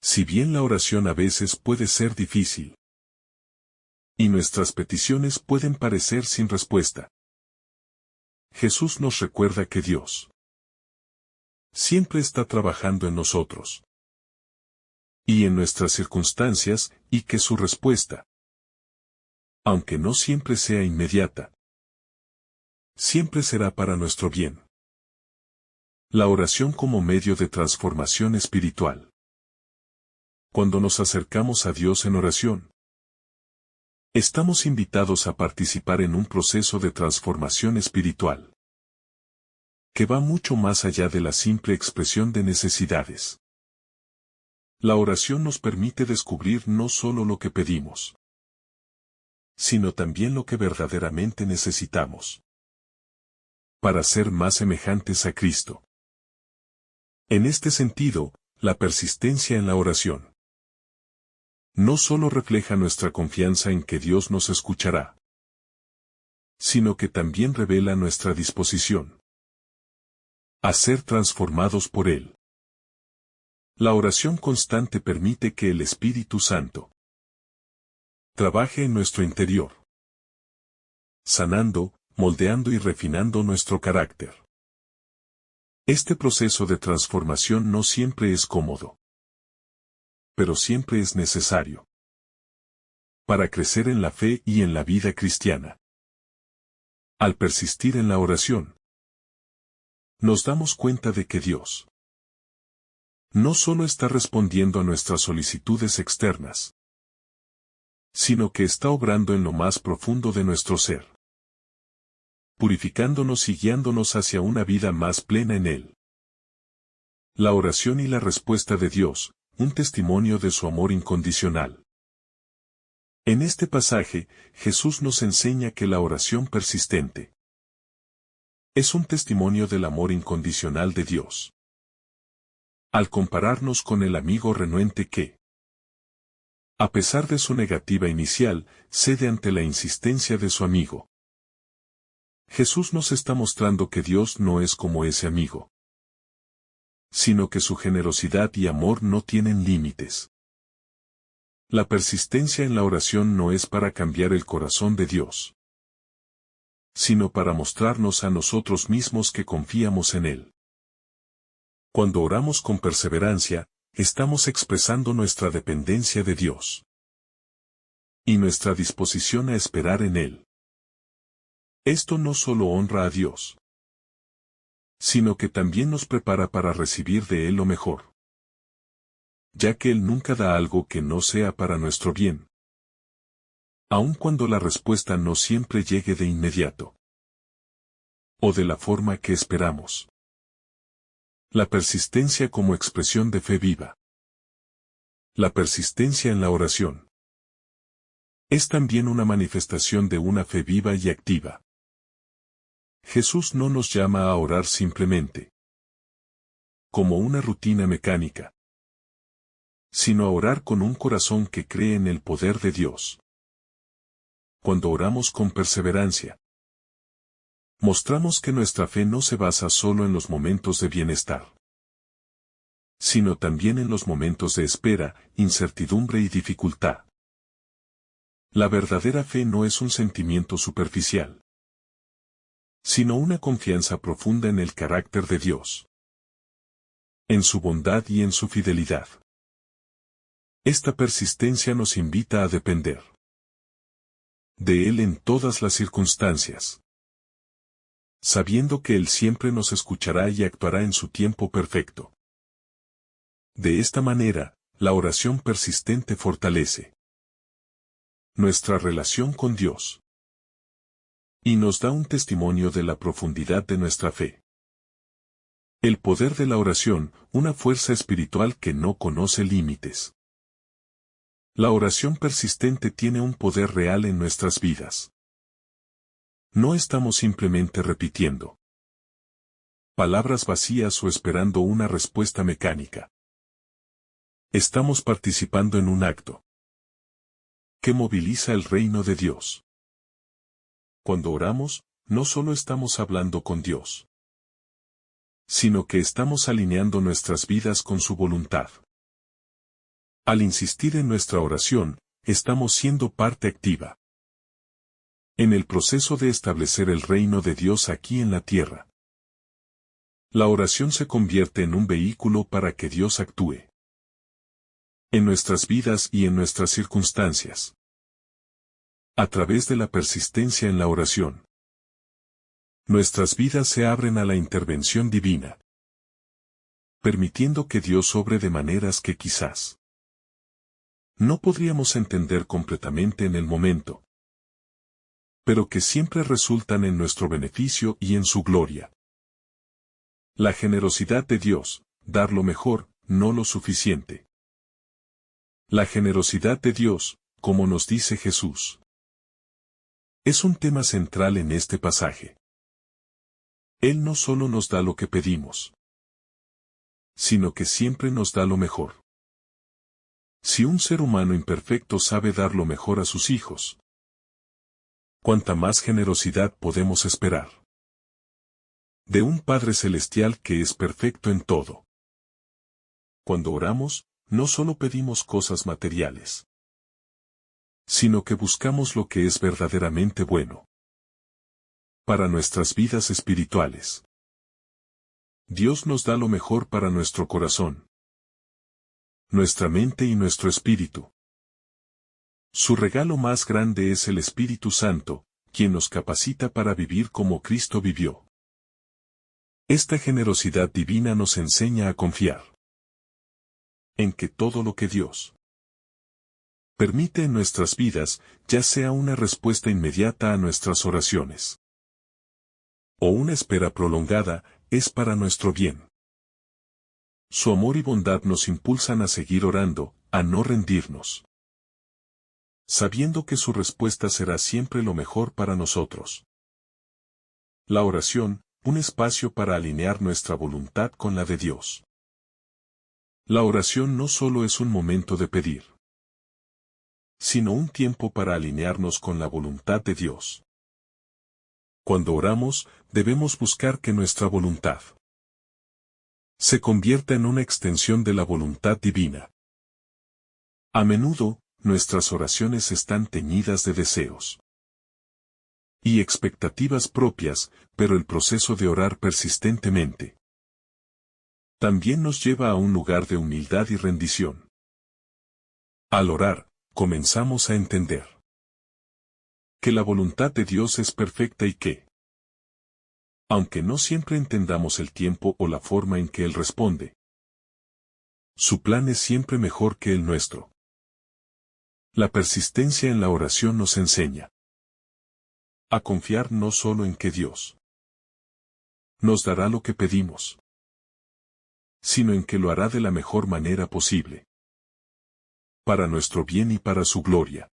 [SPEAKER 1] Si bien la oración a veces puede ser difícil, y nuestras peticiones pueden parecer sin respuesta, Jesús nos recuerda que Dios siempre está trabajando en nosotros y en nuestras circunstancias, y que su respuesta, aunque no siempre sea inmediata, siempre será para nuestro bien. La oración como medio de transformación espiritual. Cuando nos acercamos a Dios en oración, estamos invitados a participar en un proceso de transformación espiritual que va mucho más allá de la simple expresión de necesidades. La oración nos permite descubrir no solo lo que pedimos, sino también lo que verdaderamente necesitamos para ser más semejantes a Cristo. En este sentido, la persistencia en la oración no solo refleja nuestra confianza en que Dios nos escuchará, sino que también revela nuestra disposición a ser transformados por Él. La oración constante permite que el Espíritu Santo trabaje en nuestro interior, sanando, moldeando y refinando nuestro carácter. Este proceso de transformación no siempre es cómodo, pero siempre es necesario para crecer en la fe y en la vida cristiana. Al persistir en la oración, nos damos cuenta de que Dios no solo está respondiendo a nuestras solicitudes externas, sino que está obrando en lo más profundo de nuestro ser, purificándonos y guiándonos hacia una vida más plena en Él. La oración y la respuesta de Dios, un testimonio de su amor incondicional. En este pasaje, Jesús nos enseña que la oración persistente es un testimonio del amor incondicional de Dios. Al compararnos con el amigo renuente que, a pesar de su negativa inicial, cede ante la insistencia de su amigo. Jesús nos está mostrando que Dios no es como ese amigo, sino que su generosidad y amor no tienen límites. La persistencia en la oración no es para cambiar el corazón de Dios, sino para mostrarnos a nosotros mismos que confiamos en Él. Cuando oramos con perseverancia, estamos expresando nuestra dependencia de Dios y nuestra disposición a esperar en Él. Esto no solo honra a Dios, sino que también nos prepara para recibir de Él lo mejor, ya que Él nunca da algo que no sea para nuestro bien, aun cuando la respuesta no siempre llegue de inmediato, o de la forma que esperamos. La persistencia como expresión de fe viva. La persistencia en la oración es también una manifestación de una fe viva y activa. Jesús no nos llama a orar simplemente como una rutina mecánica, sino a orar con un corazón que cree en el poder de Dios. Cuando oramos con perseverancia, mostramos que nuestra fe no se basa solo en los momentos de bienestar, sino también en los momentos de espera, incertidumbre y dificultad. La verdadera fe no es un sentimiento superficial, sino una confianza profunda en el carácter de Dios, en su bondad y en su fidelidad. Esta persistencia nos invita a depender de Él en todas las circunstancias, sabiendo que Él siempre nos escuchará y actuará en su tiempo perfecto. De esta manera, la oración persistente fortalece nuestra relación con Dios y nos da un testimonio de la profundidad de nuestra fe. El poder de la oración, una fuerza espiritual que no conoce límites. La oración persistente tiene un poder real en nuestras vidas. No estamos simplemente repitiendo palabras vacías o esperando una respuesta mecánica. Estamos participando en un acto que moviliza el reino de Dios. Cuando oramos, no solo estamos hablando con Dios, sino que estamos alineando nuestras vidas con su voluntad. Al insistir en nuestra oración, estamos siendo parte activa en el proceso de establecer el reino de Dios aquí en la tierra. La oración se convierte en un vehículo para que Dios actúe en nuestras vidas y en nuestras circunstancias. A través de la persistencia en la oración, nuestras vidas se abren a la intervención divina, permitiendo que Dios obre de maneras que quizás no podríamos entender completamente en el momento, pero que siempre resultan en nuestro beneficio y en su gloria. La generosidad de Dios, dar lo mejor, no lo suficiente. La generosidad de Dios, como nos dice Jesús, es un tema central en este pasaje. Él no solo nos da lo que pedimos, sino que siempre nos da lo mejor. Si un ser humano imperfecto sabe dar lo mejor a sus hijos, ¿cuánta más generosidad podemos esperar de un Padre Celestial que es perfecto en todo? Cuando oramos, no solo pedimos cosas materiales, sino que buscamos lo que es verdaderamente bueno para nuestras vidas espirituales. Dios nos da lo mejor para nuestro corazón, nuestra mente y nuestro espíritu. Su regalo más grande es el Espíritu Santo, quien nos capacita para vivir como Cristo vivió. Esta generosidad divina nos enseña a confiar en que todo lo que Dios Permite en nuestras vidas, ya sea una respuesta inmediata a nuestras oraciones o una espera prolongada, es para nuestro bien. Su amor y bondad nos impulsan a seguir orando, a no rendirnos, sabiendo que su respuesta será siempre lo mejor para nosotros. La oración, un espacio para alinear nuestra voluntad con la de Dios. La oración no solo es un momento de pedir, sino un tiempo para alinearnos con la voluntad de Dios. Cuando oramos, debemos buscar que nuestra voluntad se convierta en una extensión de la voluntad divina. A menudo, nuestras oraciones están teñidas de deseos y expectativas propias, pero el proceso de orar persistentemente también nos lleva a un lugar de humildad y rendición. Al orar, comenzamos a entender que la voluntad de Dios es perfecta y que, aunque no siempre entendamos el tiempo o la forma en que Él responde, su plan es siempre mejor que el nuestro. La persistencia en la oración nos enseña a confiar no solo en que Dios nos dará lo que pedimos, sino en que lo hará de la mejor manera posible, para nuestro bien y para su gloria.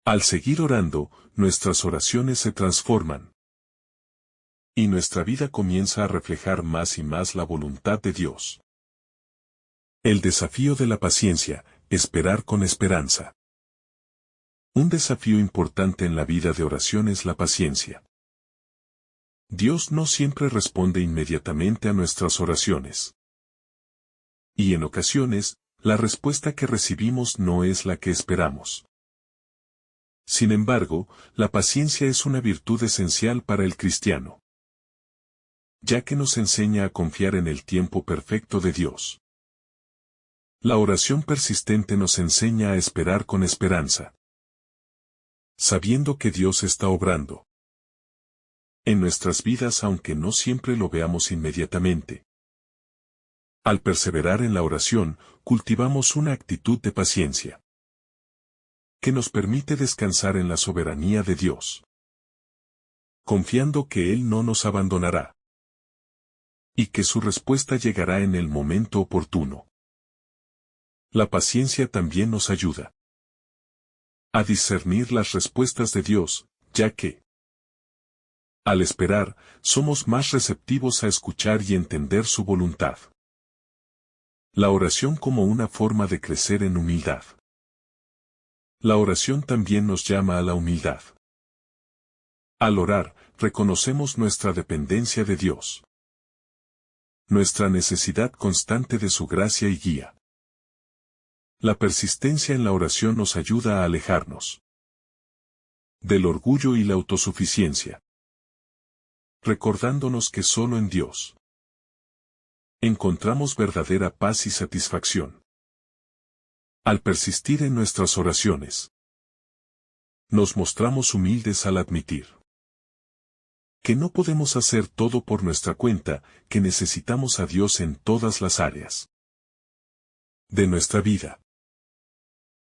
[SPEAKER 1] Al seguir orando, nuestras oraciones se transforman, y nuestra vida comienza a reflejar más y más la voluntad de Dios. El desafío de la paciencia, esperar con esperanza. Un desafío importante en la vida de oración es la paciencia. Dios no siempre responde inmediatamente a nuestras oraciones. Y en ocasiones, la respuesta que recibimos no es la que esperamos. Sin embargo, la paciencia es una virtud esencial para el cristiano, ya que nos enseña a confiar en el tiempo perfecto de Dios. La oración persistente nos enseña a esperar con esperanza, sabiendo que Dios está obrando en nuestras vidas aunque no siempre lo veamos inmediatamente. Al perseverar en la oración, cultivamos una actitud de paciencia que nos permite descansar en la soberanía de Dios, confiando que Él no nos abandonará y que su respuesta llegará en el momento oportuno. La paciencia también nos ayuda a discernir las respuestas de Dios, ya que, al esperar, somos más receptivos a escuchar y entender su voluntad. La oración como una forma de crecer en humildad. La oración también nos llama a la humildad. Al orar, reconocemos nuestra dependencia de Dios, nuestra necesidad constante de su gracia y guía. La persistencia en la oración nos ayuda a alejarnos del orgullo y la autosuficiencia, recordándonos que solo en Dios encontramos verdadera paz y satisfacción. Al persistir en nuestras oraciones, nos mostramos humildes al admitir que no podemos hacer todo por nuestra cuenta, que necesitamos a Dios en todas las áreas de nuestra vida.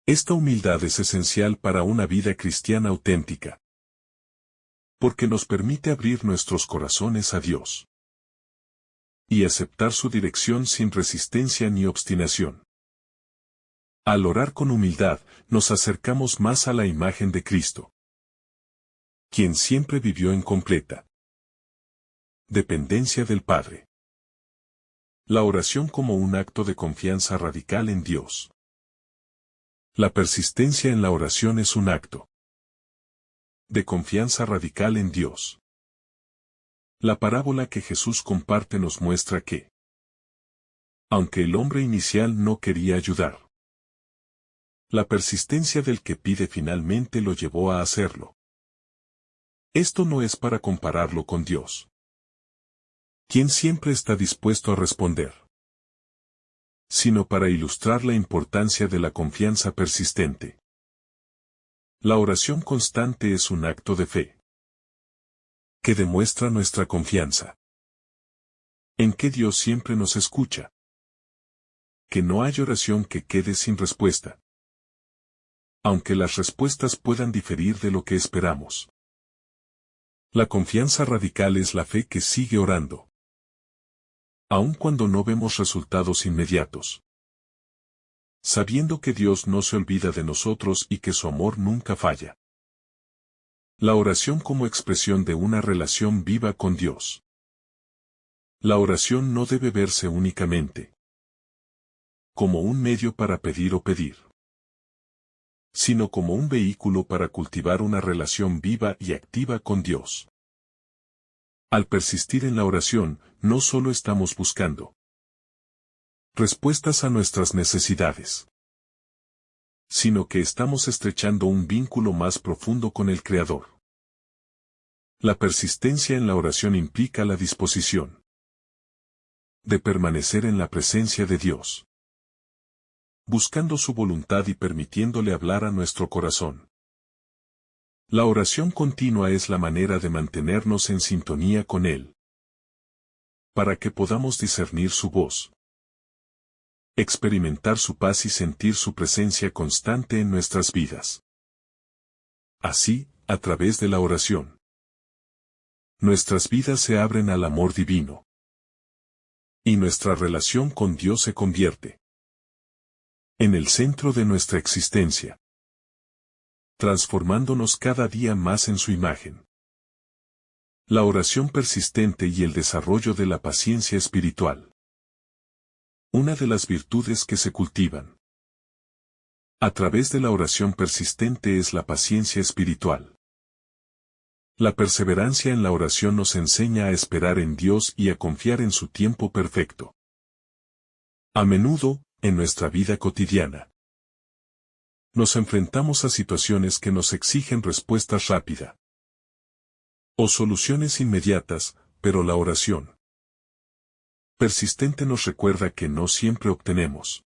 [SPEAKER 1] Esta humildad es esencial para una vida cristiana auténtica, porque nos permite abrir nuestros corazones a Dios y aceptar su dirección sin resistencia ni obstinación. Al orar con humildad, nos acercamos más a la imagen de Cristo, quien siempre vivió en completa dependencia del Padre. La oración como un acto de confianza radical en Dios. La persistencia en la oración es un acto de confianza radical en Dios. La parábola que Jesús comparte nos muestra que, aunque el hombre inicial no quería ayudar, la persistencia del que pide finalmente lo llevó a hacerlo. Esto no es para compararlo con Dios, quien siempre está dispuesto a responder, sino para ilustrar la importancia de la confianza persistente. La oración constante es un acto de fe que demuestra nuestra confianza en que Dios siempre nos escucha, que no hay oración que quede sin respuesta, aunque las respuestas puedan diferir de lo que esperamos. La confianza radical es la fe que sigue orando, aun cuando no vemos resultados inmediatos. Sabiendo que Dios no se olvida de nosotros y que su amor nunca falla. La oración como expresión de una relación viva con Dios. La oración no debe verse únicamente como un medio para pedir o pedir, sino como un vehículo para cultivar una relación viva y activa con Dios. Al persistir en la oración, no solo estamos buscando respuestas a nuestras necesidades, sino que estamos estrechando un vínculo más profundo con el Creador. La persistencia en la oración implica la disposición de permanecer en la presencia de Dios, buscando su voluntad y permitiéndole hablar a nuestro corazón. La oración continua es la manera de mantenernos en sintonía con Él, para que podamos discernir su voz, experimentar su paz y sentir su presencia constante en nuestras vidas. Así, a través de la oración, nuestras vidas se abren al amor divino, y nuestra relación con Dios se convierte en el centro de nuestra existencia, transformándonos cada día más en su imagen. La oración persistente y el desarrollo de la paciencia espiritual. Una de las virtudes que se cultivan a través de la oración persistente es la paciencia espiritual. La perseverancia en la oración nos enseña a esperar en Dios y a confiar en su tiempo perfecto. A menudo, en nuestra vida cotidiana, nos enfrentamos a situaciones que nos exigen respuestas rápidas o soluciones inmediatas, pero la oración persistente nos recuerda que no siempre obtenemos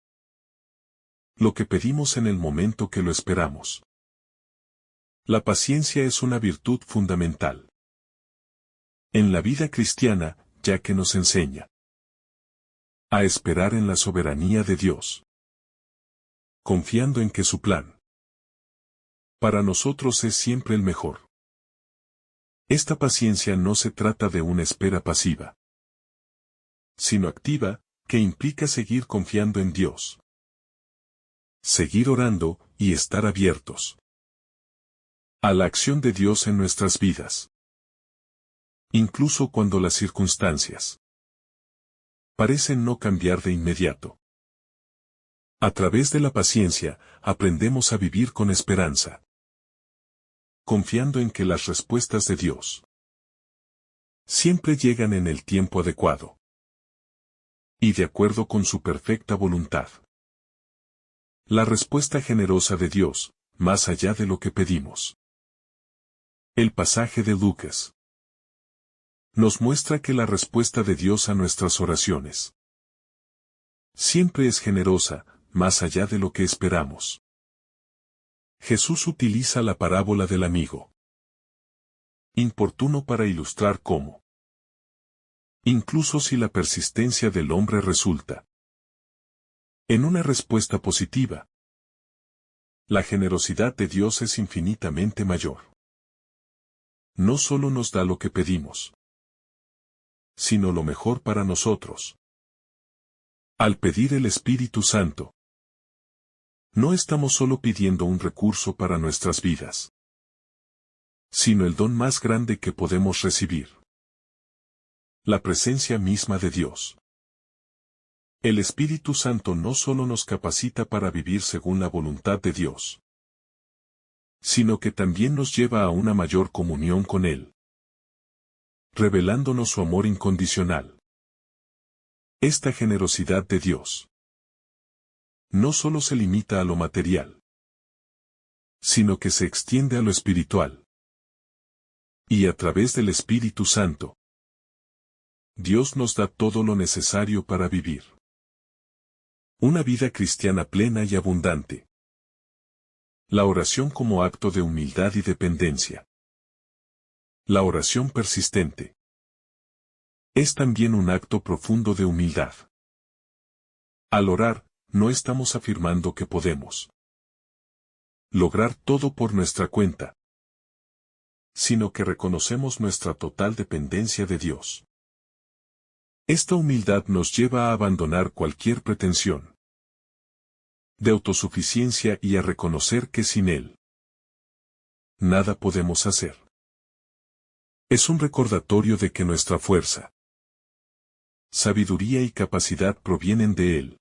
[SPEAKER 1] lo que pedimos en el momento que lo esperamos. La paciencia es una virtud fundamental en la vida cristiana, ya que nos enseña a esperar en la soberanía de Dios, confiando en que su plan para nosotros es siempre el mejor. Esta paciencia no se trata de una espera pasiva, sino activa, que implica seguir confiando en Dios, seguir orando y estar abiertos a la acción de Dios en nuestras vidas, incluso cuando las circunstancias parecen no cambiar de inmediato. A través de la paciencia, aprendemos a vivir con esperanza, confiando en que las respuestas de Dios siempre llegan en el tiempo adecuado y de acuerdo con su perfecta voluntad. La respuesta generosa de Dios, más allá de lo que pedimos. El pasaje de Lucas nos muestra que la respuesta de Dios a nuestras oraciones siempre es generosa, más allá de lo que esperamos. Jesús utiliza la parábola del amigo importuno para ilustrar cómo, incluso si la persistencia del hombre resulta en una respuesta positiva, la generosidad de Dios es infinitamente mayor. No solo nos da lo que pedimos, sino lo mejor para nosotros. Al pedir el Espíritu Santo, no estamos solo pidiendo un recurso para nuestras vidas, sino el don más grande que podemos recibir. La presencia misma de Dios. El Espíritu Santo no solo nos capacita para vivir según la voluntad de Dios, sino que también nos lleva a una mayor comunión con Él, revelándonos su amor incondicional. Esta generosidad de Dios no solo se limita a lo material, sino que se extiende a lo espiritual. Y a través del Espíritu Santo, Dios nos da todo lo necesario para vivir una vida cristiana plena y abundante. La oración como acto de humildad y dependencia. La oración persistente es también un acto profundo de humildad. Al orar, no estamos afirmando que podemos lograr todo por nuestra cuenta, sino que reconocemos nuestra total dependencia de Dios. Esta humildad nos lleva a abandonar cualquier pretensión de autosuficiencia y a reconocer que sin Él nada podemos hacer. Es un recordatorio de que nuestra fuerza, sabiduría y capacidad provienen de Él,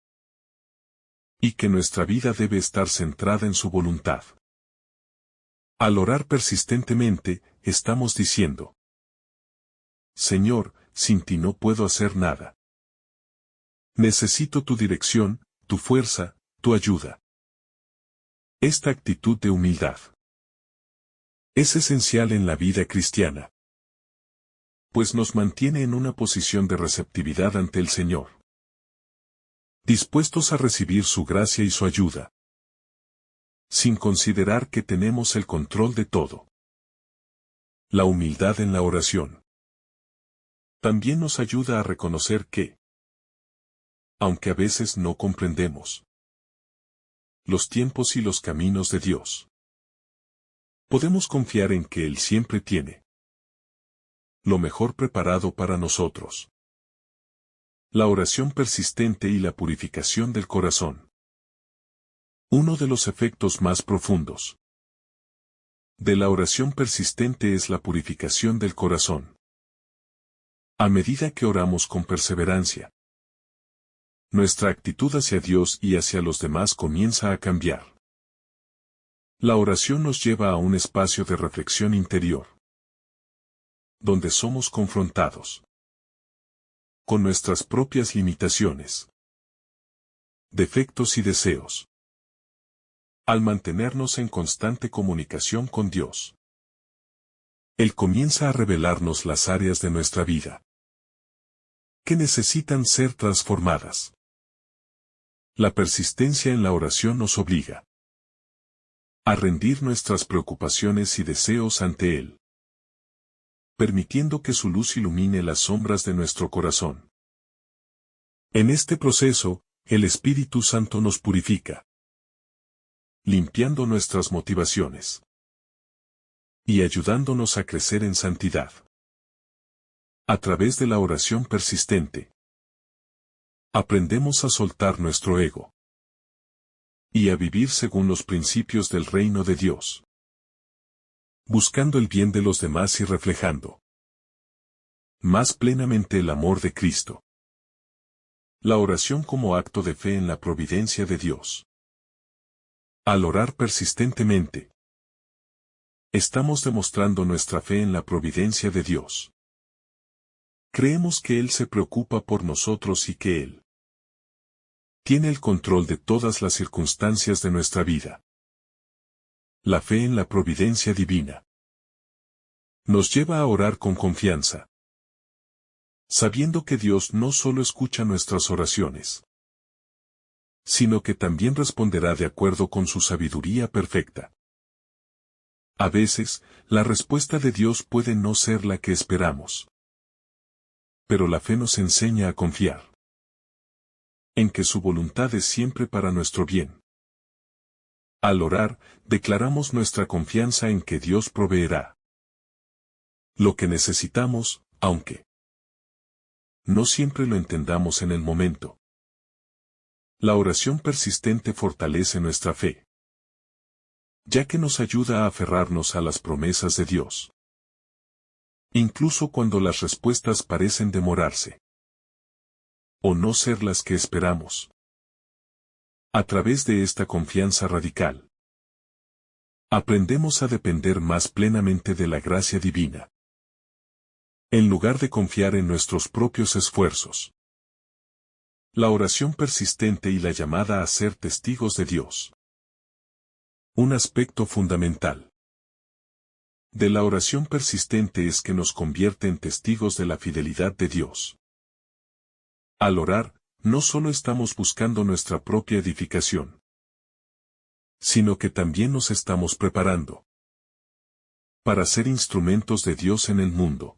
[SPEAKER 1] y que nuestra vida debe estar centrada en su voluntad. Al orar persistentemente, estamos diciendo: Señor, sin ti no puedo hacer nada. Necesito tu dirección, tu fuerza, tu ayuda. Esta actitud de humildad es esencial en la vida cristiana, pues nos mantiene en una posición de receptividad ante el Señor, dispuestos a recibir su gracia y su ayuda, sin considerar que tenemos el control de todo. La humildad en la oración también nos ayuda a reconocer que, aunque a veces no comprendemos los tiempos y los caminos de Dios, podemos confiar en que Él siempre tiene lo mejor preparado para nosotros. La oración persistente y la purificación del corazón. Uno de los efectos más profundos de la oración persistente es la purificación del corazón. A medida que oramos con perseverancia, nuestra actitud hacia Dios y hacia los demás comienza a cambiar. La oración nos lleva a un espacio de reflexión interior, donde somos confrontados con nuestras propias limitaciones, defectos y deseos. Al mantenernos en constante comunicación con Dios, Él comienza a revelarnos las áreas de nuestra vida que necesitan ser transformadas. La persistencia en la oración nos obliga a rendir nuestras preocupaciones y deseos ante Él, permitiendo que su luz ilumine las sombras de nuestro corazón. En este proceso, el Espíritu Santo nos purifica, limpiando nuestras motivaciones y ayudándonos a crecer en santidad. A través de la oración persistente, aprendemos a soltar nuestro ego y a vivir según los principios del reino de Dios, buscando el bien de los demás y reflejando más plenamente el amor de Cristo. La oración como acto de fe en la providencia de Dios. Al orar persistentemente, estamos demostrando nuestra fe en la providencia de Dios. Creemos que Él se preocupa por nosotros y que Él tiene el control de todas las circunstancias de nuestra vida. La fe en la providencia divina nos lleva a orar con confianza, sabiendo que Dios no solo escucha nuestras oraciones, sino que también responderá de acuerdo con su sabiduría perfecta. A veces, la respuesta de Dios puede no ser la que esperamos, pero la fe nos enseña a confiar en que su voluntad es siempre para nuestro bien. Al orar, declaramos nuestra confianza en que Dios proveerá lo que necesitamos, aunque no siempre lo entendamos en el momento. La oración persistente fortalece nuestra fe, ya que nos ayuda a aferrarnos a las promesas de Dios, incluso cuando las respuestas parecen demorarse o no ser las que esperamos. A través de esta confianza radical, aprendemos a depender más plenamente de la gracia divina, en lugar de confiar en nuestros propios esfuerzos. La oración persistente y la llamada a ser testigos de Dios. Un aspecto fundamental de la oración persistente es que nos convierte en testigos de la fidelidad de Dios. Al orar, no solo estamos buscando nuestra propia edificación, sino que también nos estamos preparando para ser instrumentos de Dios en el mundo.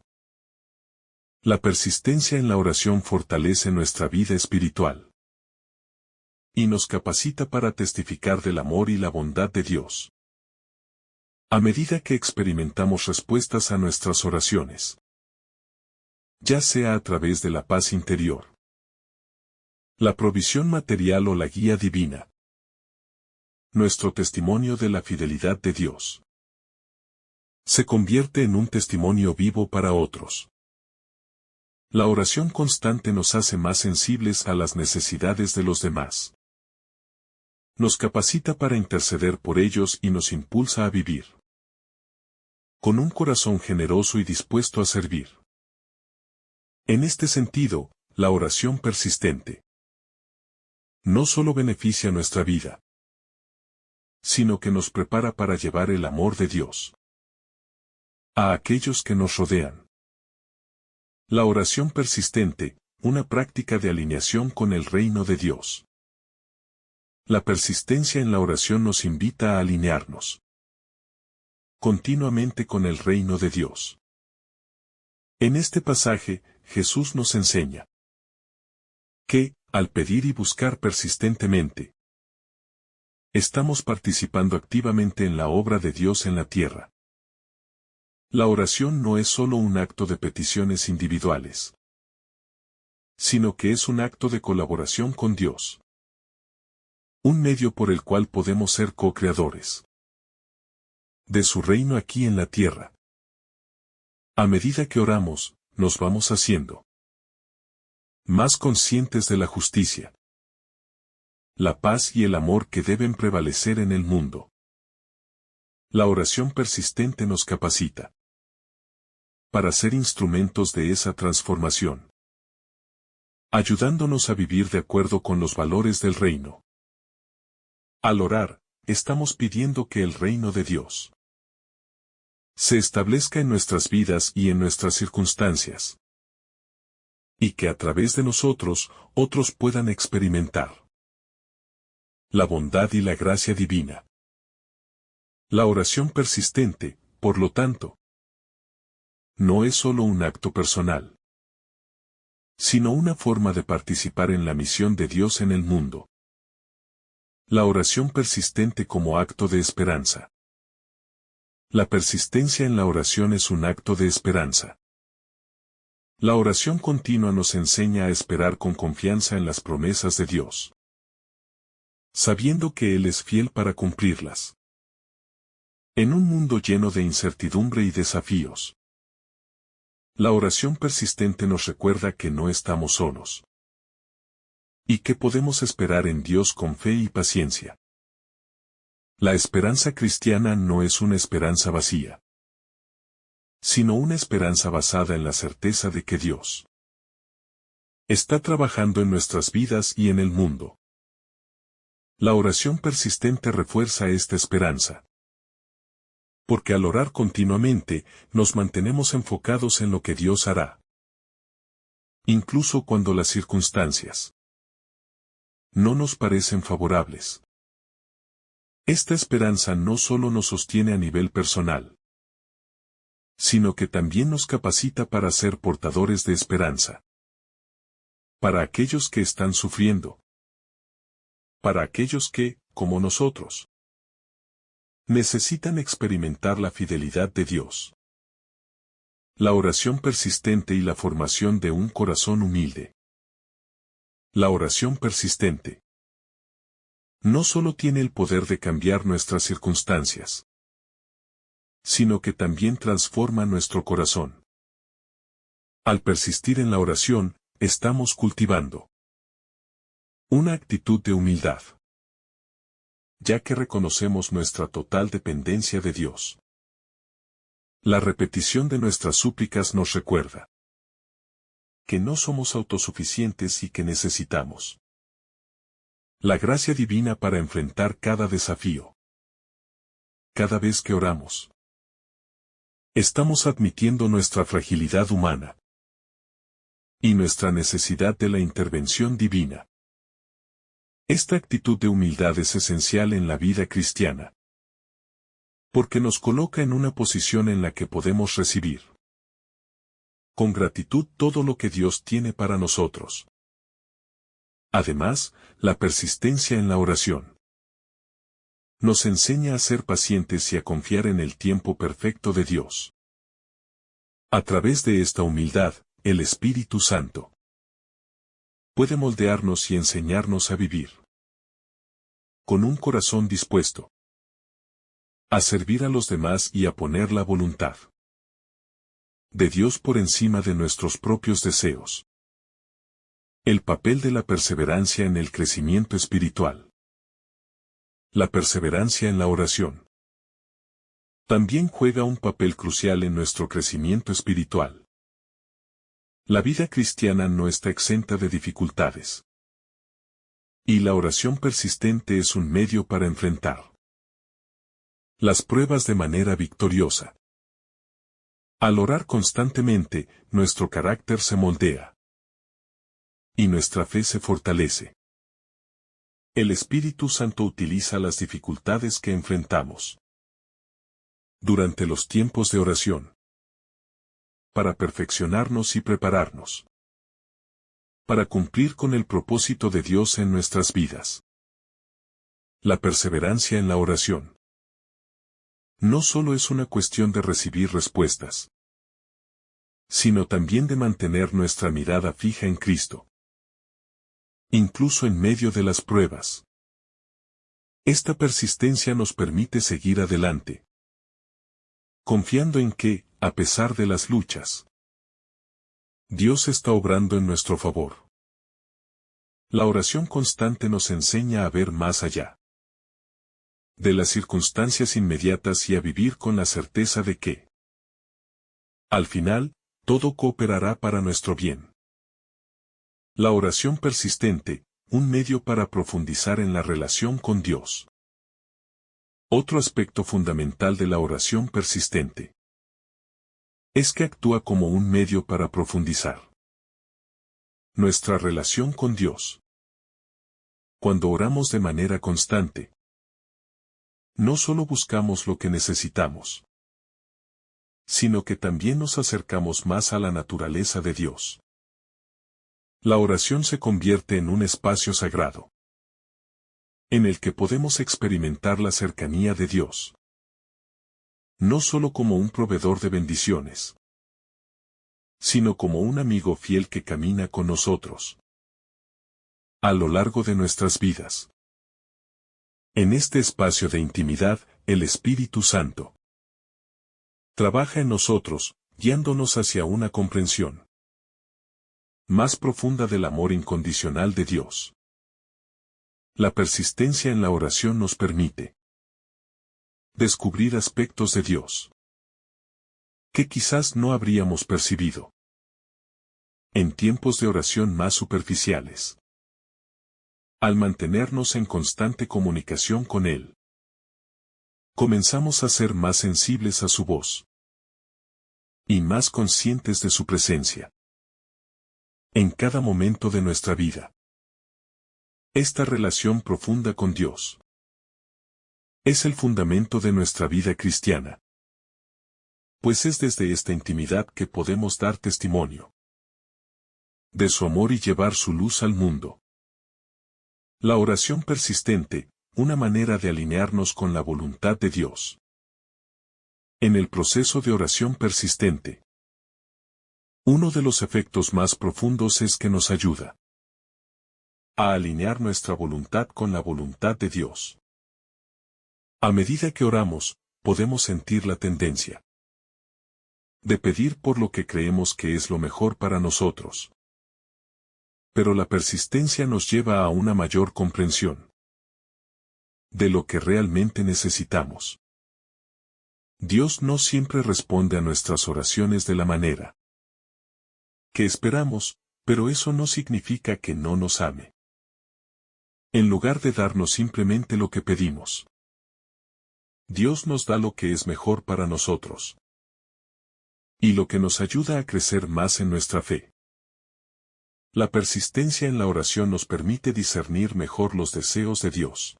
[SPEAKER 1] La persistencia en la oración fortalece nuestra vida espiritual y nos capacita para testificar del amor y la bondad de Dios. A medida que experimentamos respuestas a nuestras oraciones, ya sea a través de la paz interior, la provisión material o la guía divina, nuestro testimonio de la fidelidad de Dios se convierte en un testimonio vivo para otros. La oración constante nos hace más sensibles a las necesidades de los demás. Nos capacita para interceder por ellos y nos impulsa a vivir con un corazón generoso y dispuesto a servir. En este sentido, la oración persistente no solo beneficia nuestra vida, sino que nos prepara para llevar el amor de Dios a aquellos que nos rodean. La oración persistente, una práctica de alineación con el reino de Dios. La persistencia en la oración nos invita a alinearnos continuamente con el reino de Dios. En este pasaje, Jesús nos enseña que, al pedir y buscar persistentemente, estamos participando activamente en la obra de Dios en la tierra. La oración no es solo un acto de peticiones individuales, sino que es un acto de colaboración con Dios. Un medio por el cual podemos ser co-creadores de su reino aquí en la tierra. A medida que oramos, nos vamos haciendo más conscientes de la justicia, la paz y el amor que deben prevalecer en el mundo. La oración persistente nos capacita para ser instrumentos de esa transformación, ayudándonos a vivir de acuerdo con los valores del reino. Al orar, estamos pidiendo que el reino de Dios se establezca en nuestras vidas y en nuestras circunstancias, y que a través de nosotros, otros puedan experimentar la bondad y la gracia divina. La oración persistente, por lo tanto, no es solo un acto personal, sino una forma de participar en la misión de Dios en el mundo. La oración persistente como acto de esperanza. La persistencia en la oración es un acto de esperanza. La oración continua nos enseña a esperar con confianza en las promesas de Dios, sabiendo que Él es fiel para cumplirlas. En un mundo lleno de incertidumbre y desafíos, la oración persistente nos recuerda que no estamos solos, y que podemos esperar en Dios con fe y paciencia. La esperanza cristiana no es una esperanza vacía, sino una esperanza basada en la certeza de que Dios está trabajando en nuestras vidas y en el mundo. La oración persistente refuerza esta esperanza, porque al orar continuamente, nos mantenemos enfocados en lo que Dios hará, incluso cuando las circunstancias no nos parecen favorables. Esta esperanza no solo nos sostiene a nivel personal, sino que también nos capacita para ser portadores de esperanza. Para aquellos que están sufriendo. Para aquellos que, como nosotros, necesitan experimentar la fidelidad de Dios. La oración persistente y la formación de un corazón humilde. La oración persistente no solo tiene el poder de cambiar nuestras circunstancias, sino que también transforma nuestro corazón. Al persistir en la oración, estamos cultivando una actitud de humildad, ya que reconocemos nuestra total dependencia de Dios. La repetición de nuestras súplicas nos recuerda que no somos autosuficientes y que necesitamos la gracia divina para enfrentar cada desafío. Cada vez que oramos, estamos admitiendo nuestra fragilidad humana y nuestra necesidad de la intervención divina. Esta actitud de humildad es esencial en la vida cristiana, porque nos coloca en una posición en la que podemos recibir con gratitud todo lo que Dios tiene para nosotros. Además, la persistencia en la oración Nos enseña a ser pacientes y a confiar en el tiempo perfecto de Dios. A través de esta humildad, el Espíritu Santo puede moldearnos y enseñarnos a vivir con un corazón dispuesto a servir a los demás y a poner la voluntad de Dios por encima de nuestros propios deseos. El papel de la perseverancia en el crecimiento espiritual. La perseverancia en la oración también juega un papel crucial en nuestro crecimiento espiritual. La vida cristiana no está exenta de dificultades. Y la oración persistente es un medio para enfrentar las pruebas de manera victoriosa. Al orar constantemente, nuestro carácter se moldea y nuestra fe se fortalece. El Espíritu Santo utiliza las dificultades que enfrentamos durante los tiempos de oración para perfeccionarnos y prepararnos para cumplir con el propósito de Dios en nuestras vidas. La perseverancia en la oración no solo es una cuestión de recibir respuestas, sino también de mantener nuestra mirada fija en Cristo, incluso en medio de las pruebas. Esta persistencia nos permite seguir adelante, confiando en que, a pesar de las luchas, Dios está obrando en nuestro favor. La oración constante nos enseña a ver más allá de las circunstancias inmediatas y a vivir con la certeza de que, al final, todo cooperará para nuestro bien. La oración persistente, un medio para profundizar en la relación con Dios. Otro aspecto fundamental de la oración persistente es que actúa como un medio para profundizar nuestra relación con Dios. Cuando oramos de manera constante, no solo buscamos lo que necesitamos, sino que también nos acercamos más a la naturaleza de Dios. La oración se convierte en un espacio sagrado, en el que podemos experimentar la cercanía de Dios, no solo como un proveedor de bendiciones, sino como un amigo fiel que camina con nosotros a lo largo de nuestras vidas. En este espacio de intimidad, el Espíritu Santo trabaja en nosotros, guiándonos hacia una comprensión más profunda del amor incondicional de Dios. La persistencia en la oración nos permite descubrir aspectos de Dios que quizás no habríamos percibido en tiempos de oración más superficiales. Al mantenernos en constante comunicación con Él, comenzamos a ser más sensibles a su voz y más conscientes de su presencia en cada momento de nuestra vida. Esta relación profunda con Dios es el fundamento de nuestra vida cristiana, pues es desde esta intimidad que podemos dar testimonio de su amor y llevar su luz al mundo. La oración persistente, una manera de alinearnos con la voluntad de Dios. En el proceso de oración persistente, uno de los efectos más profundos es que nos ayuda a alinear nuestra voluntad con la voluntad de Dios. A medida que oramos, podemos sentir la tendencia de pedir por lo que creemos que es lo mejor para nosotros. Pero la persistencia nos lleva a una mayor comprensión de lo que realmente necesitamos. Dios no siempre responde a nuestras oraciones de la manera que esperamos, pero eso no significa que no nos ame. En lugar de darnos simplemente lo que pedimos, Dios nos da lo que es mejor para nosotros y lo que nos ayuda a crecer más en nuestra fe. La persistencia en la oración nos permite discernir mejor los deseos de Dios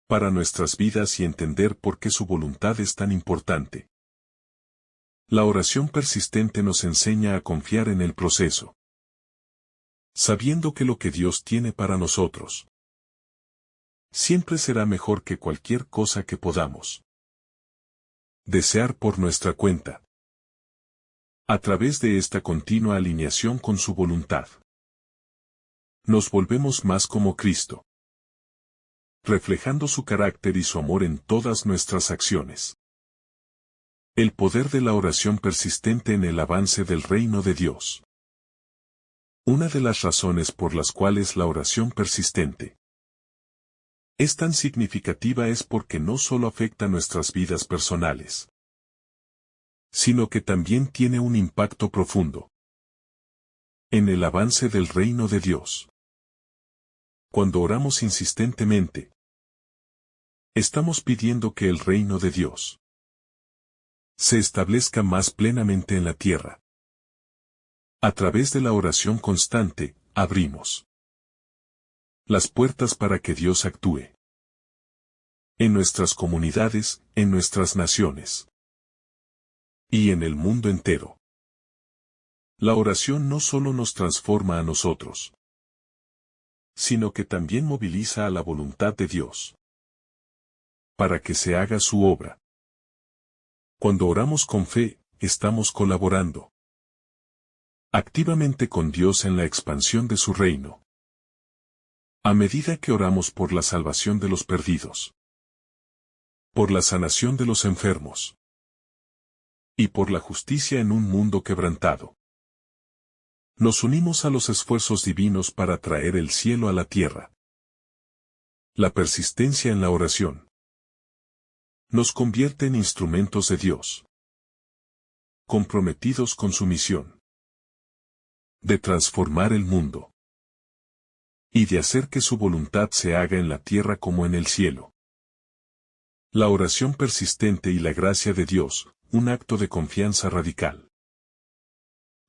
[SPEAKER 1] para nuestras vidas y entender por qué su voluntad es tan importante. La oración persistente nos enseña a confiar en el proceso, sabiendo que lo que Dios tiene para nosotros siempre será mejor que cualquier cosa que podamos desear por nuestra cuenta. A través de esta continua alineación con su voluntad, nos volvemos más como Cristo, reflejando su carácter y su amor en todas nuestras acciones. El poder de la oración persistente en el avance del reino de Dios. Una de las razones por las cuales la oración persistente es tan significativa es porque no solo afecta nuestras vidas personales, sino que también tiene un impacto profundo en el avance del reino de Dios. Cuando oramos insistentemente, estamos pidiendo que el reino de Dios se establezca más plenamente en la tierra. A través de la oración constante, abrimos las puertas para que Dios actúe en nuestras comunidades, en nuestras naciones y en el mundo entero. La oración no solo nos transforma a nosotros, sino que también moviliza a la voluntad de Dios para que se haga su obra. Cuando oramos con fe, estamos colaborando activamente con Dios en la expansión de su reino. A medida que oramos por la salvación de los perdidos, por la sanación de los enfermos y por la justicia en un mundo quebrantado, nos unimos a los esfuerzos divinos para traer el cielo a la tierra. La persistencia en la oración nos convierte en instrumentos de Dios, comprometidos con su misión de transformar el mundo y de hacer que su voluntad se haga en la tierra como en el cielo. La oración persistente y la gracia de Dios, un acto de confianza radical.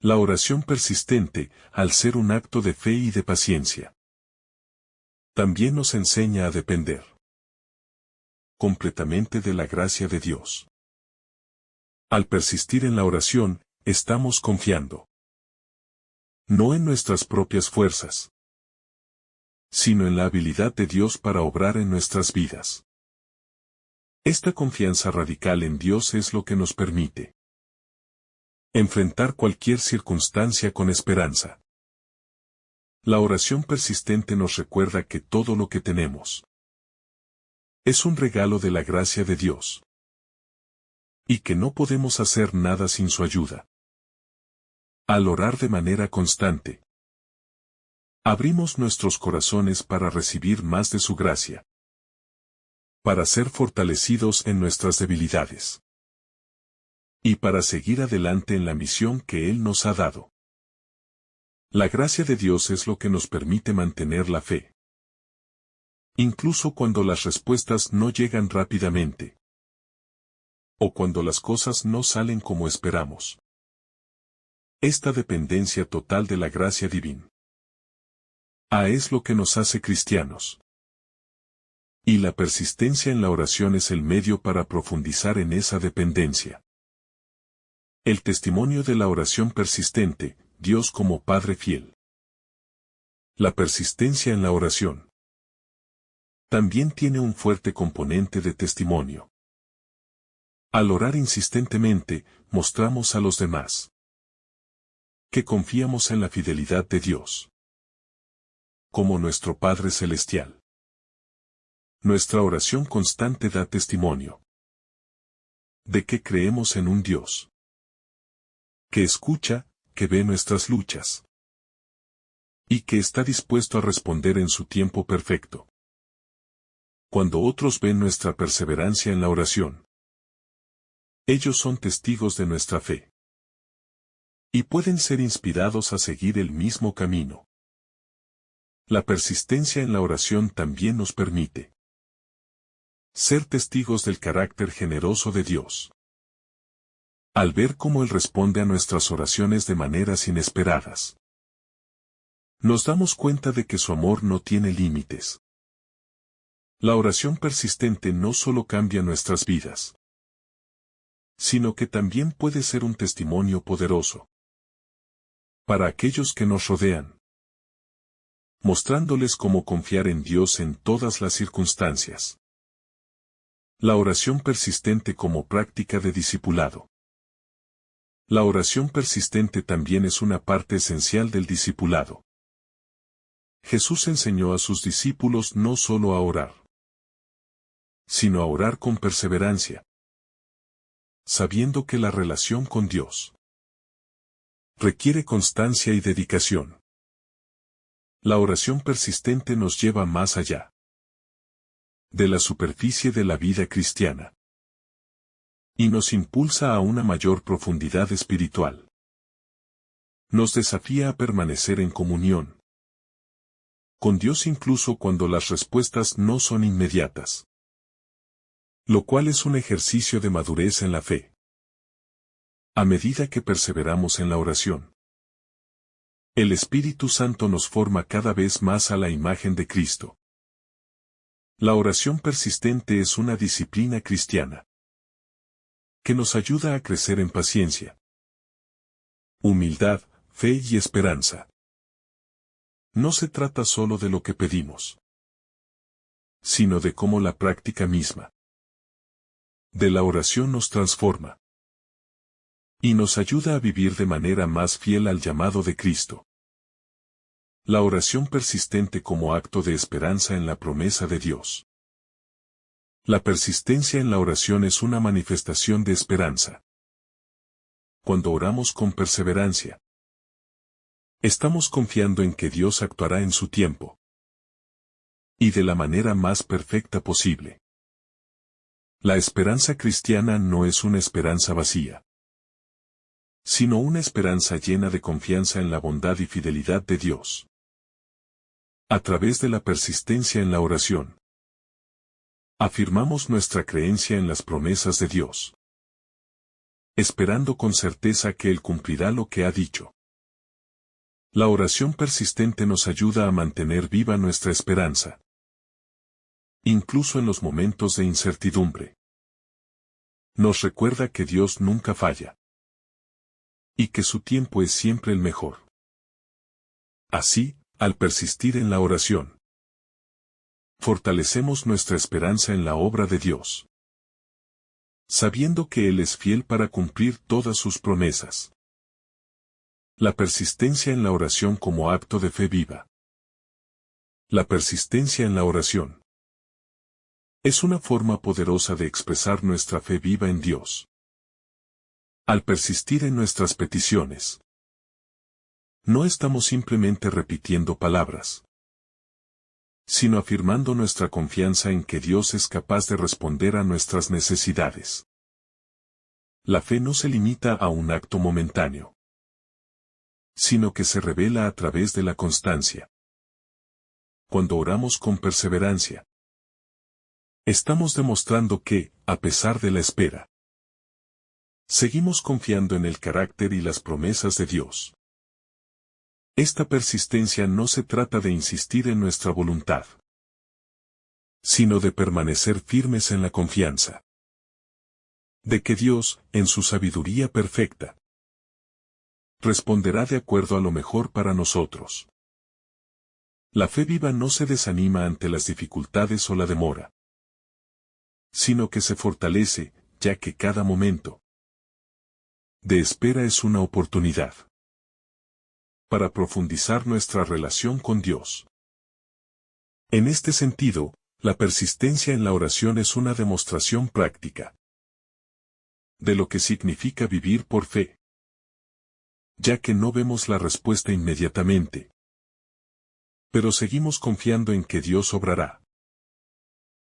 [SPEAKER 1] La oración persistente, al ser un acto de fe y de paciencia, también nos enseña a depender completamente de la gracia de Dios. Al persistir en la oración, estamos confiando no en nuestras propias fuerzas, sino en la habilidad de Dios para obrar en nuestras vidas. Esta confianza radical en Dios es lo que nos permite enfrentar cualquier circunstancia con esperanza. La oración persistente nos recuerda que todo lo que tenemos es un regalo de la gracia de Dios, y que no podemos hacer nada sin su ayuda. Al orar de manera constante, abrimos nuestros corazones para recibir más de su gracia, para ser fortalecidos en nuestras debilidades y para seguir adelante en la misión que Él nos ha dado. La gracia de Dios es lo que nos permite mantener la fe, incluso cuando las respuestas no llegan rápidamente, o cuando las cosas no salen como esperamos. Esta dependencia total de la gracia divina es lo que nos hace cristianos. Y la persistencia en la oración es el medio para profundizar en esa dependencia. El testimonio de la oración persistente, Dios como Padre fiel. La persistencia en la oración también tiene un fuerte componente de testimonio. Al orar insistentemente, mostramos a los demás que confiamos en la fidelidad de Dios como nuestro Padre Celestial. Nuestra oración constante da testimonio de que creemos en un Dios que escucha, que ve nuestras luchas y que está dispuesto a responder en su tiempo perfecto. Cuando otros ven nuestra perseverancia en la oración, ellos son testigos de nuestra fe y pueden ser inspirados a seguir el mismo camino. La persistencia en la oración también nos permite ser testigos del carácter generoso de Dios. Al ver cómo Él responde a nuestras oraciones de maneras inesperadas, nos damos cuenta de que su amor no tiene límites. La oración persistente no solo cambia nuestras vidas, sino que también puede ser un testimonio poderoso para aquellos que nos rodean. mostrándoles cómo confiar en Dios en todas las circunstancias. La oración persistente como práctica de discipulado. La oración persistente también es una parte esencial del discipulado. Jesús enseñó a sus discípulos no solo a orar, sino a orar con perseverancia, sabiendo que la relación con Dios requiere constancia y dedicación. La oración persistente nos lleva más allá de la superficie de la vida cristiana y nos impulsa a una mayor profundidad espiritual. Nos desafía a permanecer en comunión con Dios incluso cuando las respuestas no son inmediatas, lo cual es un ejercicio de madurez en la fe. A medida que perseveramos en la oración, el Espíritu Santo nos forma cada vez más a la imagen de Cristo. La oración persistente es una disciplina cristiana que nos ayuda a crecer en paciencia, humildad, fe y esperanza. No se trata solo de lo que pedimos, sino de cómo la práctica misma de la oración nos transforma y nos ayuda a vivir de manera más fiel al llamado de Cristo. La oración persistente como acto de esperanza en la promesa de Dios. La persistencia en la oración es una manifestación de esperanza. Cuando oramos con perseverancia, estamos confiando en que Dios actuará en su tiempo y de la manera más perfecta posible. La esperanza cristiana no es una esperanza vacía, sino una esperanza llena de confianza en la bondad y fidelidad de Dios. A través de la persistencia en la oración, afirmamos nuestra creencia en las promesas de Dios, esperando con certeza que Él cumplirá lo que ha dicho. La oración persistente nos ayuda a mantener viva nuestra esperanza, incluso en los momentos de incertidumbre. Nos recuerda que Dios nunca falla y que su tiempo es siempre el mejor. Así, al persistir en la oración, fortalecemos nuestra esperanza en la obra de Dios, sabiendo que Él es fiel para cumplir todas sus promesas. La persistencia en la oración como acto de fe viva. La persistencia en la oración es una forma poderosa de expresar nuestra fe viva en Dios. Al persistir en nuestras peticiones, no estamos simplemente repitiendo palabras, sino afirmando nuestra confianza en que Dios es capaz de responder a nuestras necesidades. La fe no se limita a un acto momentáneo, sino que se revela a través de la constancia. Cuando oramos con perseverancia, estamos demostrando que, a pesar de la espera, seguimos confiando en el carácter y las promesas de Dios. Esta persistencia no se trata de insistir en nuestra voluntad, sino de permanecer firmes en la confianza de que Dios, en su sabiduría perfecta, responderá de acuerdo a lo mejor para nosotros. La fe viva no se desanima ante las dificultades o la demora, sino que se fortalece, ya que cada momento de espera es una oportunidad para profundizar nuestra relación con Dios. En este sentido, la persistencia en la oración es una demostración práctica de lo que significa vivir por fe, ya que no vemos la respuesta inmediatamente, pero seguimos confiando en que Dios obrará.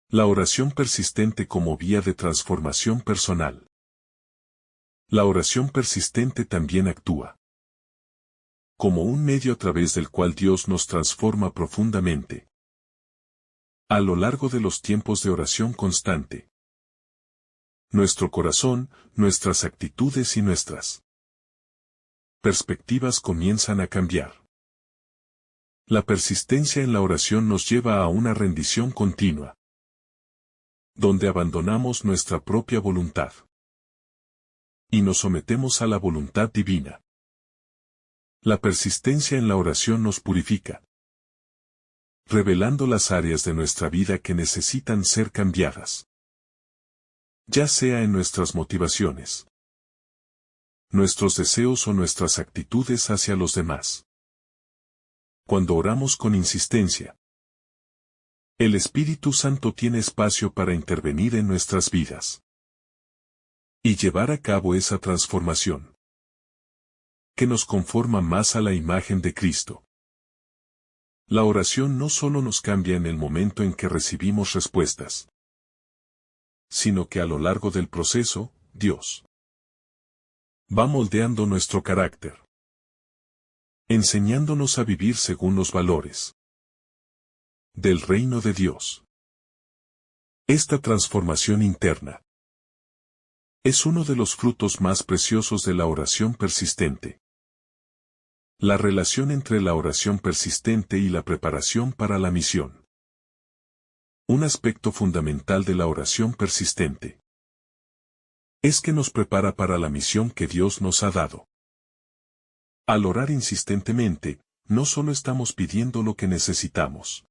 [SPEAKER 1] La oración persistente como vía de transformación personal. La oración persistente también actúa como un medio a través del cual Dios nos transforma profundamente. A lo largo de los tiempos de oración constante, nuestro corazón, nuestras actitudes y nuestras perspectivas comienzan a cambiar. La persistencia en la oración nos lleva a una rendición continua, donde abandonamos nuestra propia voluntad y nos sometemos a la voluntad divina. La persistencia en la oración nos purifica, revelando las áreas de nuestra vida que necesitan ser cambiadas. Ya sea en nuestras motivaciones, nuestros deseos o nuestras actitudes hacia los demás. Cuando oramos con insistencia, el Espíritu Santo tiene espacio para intervenir en nuestras vidas y llevar a cabo esa transformación que nos conforma más a la imagen de Cristo. La oración no solo nos cambia en el momento en que recibimos respuestas, sino que a lo largo del proceso, Dios va moldeando nuestro carácter, enseñándonos a vivir según los valores del reino de Dios. Esta transformación interna es uno de los frutos más preciosos de la oración persistente. La relación entre la oración persistente y la preparación para la misión. Un aspecto fundamental de la oración persistente es que nos prepara para la misión que Dios nos ha dado. Al orar insistentemente, no solo estamos pidiendo lo que necesitamos,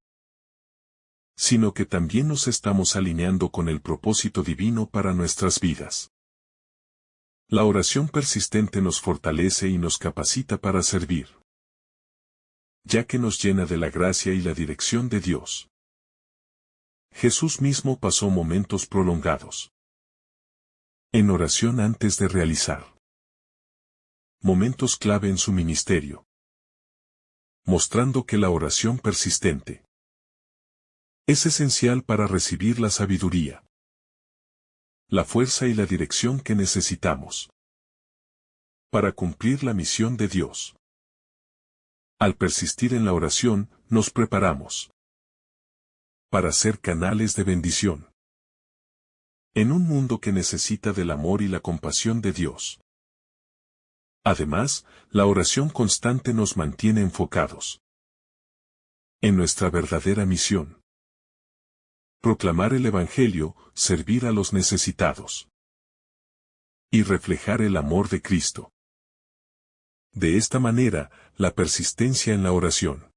[SPEAKER 1] sino que también nos estamos alineando con el propósito divino para nuestras vidas. La oración persistente nos fortalece y nos capacita para servir, ya que nos llena de la gracia y la dirección de Dios. Jesús mismo pasó momentos prolongados en oración antes de realizar momentos clave en su ministerio, mostrando que la oración persistente es esencial para recibir la sabiduría, la fuerza y la dirección que necesitamos para cumplir la misión de Dios. Al persistir en la oración, nos preparamos para ser canales de bendición en un mundo que necesita del amor y la compasión de Dios. Además, la oración constante nos mantiene enfocados en nuestra verdadera misión: proclamar el Evangelio, servir a los necesitados y reflejar el amor de Cristo. De esta manera, la persistencia en la oración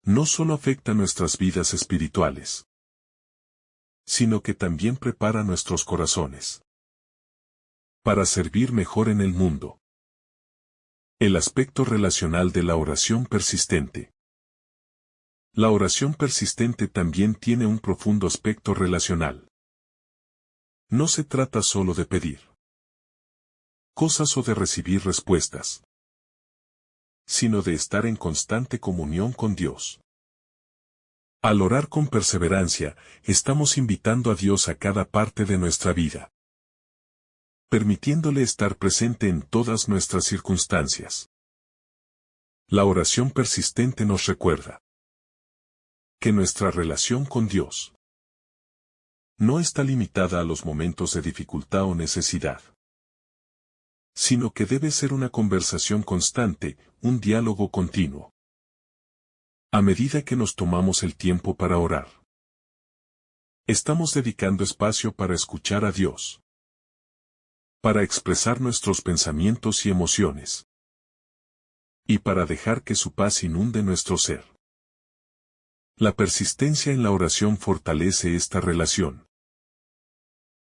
[SPEAKER 1] no solo afecta nuestras vidas espirituales, sino que también prepara nuestros corazones para servir mejor en el mundo. El aspecto relacional de la oración persistente. La oración persistente también tiene un profundo aspecto relacional. No se trata solo de pedir cosas o de recibir respuestas, sino de estar en constante comunión con Dios. Al orar con perseverancia, estamos invitando a Dios a cada parte de nuestra vida, permitiéndole estar presente en todas nuestras circunstancias. La oración persistente nos recuerda que nuestra relación con Dios no está limitada a los momentos de dificultad o necesidad, sino que debe ser una conversación constante, un diálogo continuo. A medida que nos tomamos el tiempo para orar, estamos dedicando espacio para escuchar a Dios, para expresar nuestros pensamientos y emociones, y para dejar que su paz inunde nuestro ser. La persistencia en la oración fortalece esta relación,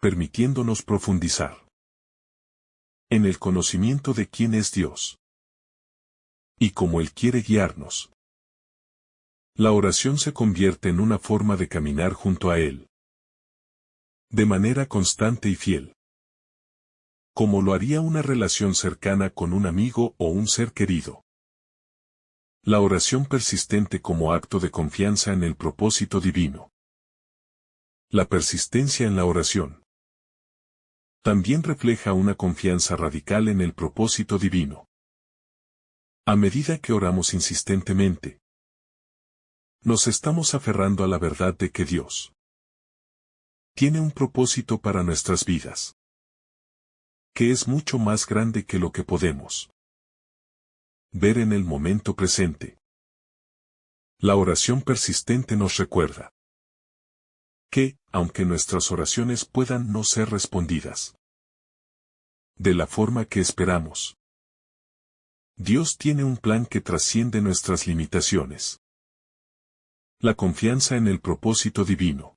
[SPEAKER 1] permitiéndonos profundizar en el conocimiento de quién es Dios y cómo Él quiere guiarnos. La oración se convierte en una forma de caminar junto a Él, de manera constante y fiel, como lo haría una relación cercana con un amigo o un ser querido. La oración persistente como acto de confianza en el propósito divino. La persistencia en la oración también refleja una confianza radical en el propósito divino. A medida que oramos insistentemente, nos estamos aferrando a la verdad de que Dios tiene un propósito para nuestras vidas, que es mucho más grande que lo que podemos ver en el momento presente. La oración persistente nos recuerda que, aunque nuestras oraciones puedan no ser respondidas de la forma que esperamos, Dios tiene un plan que trasciende nuestras limitaciones. La confianza en el propósito divino.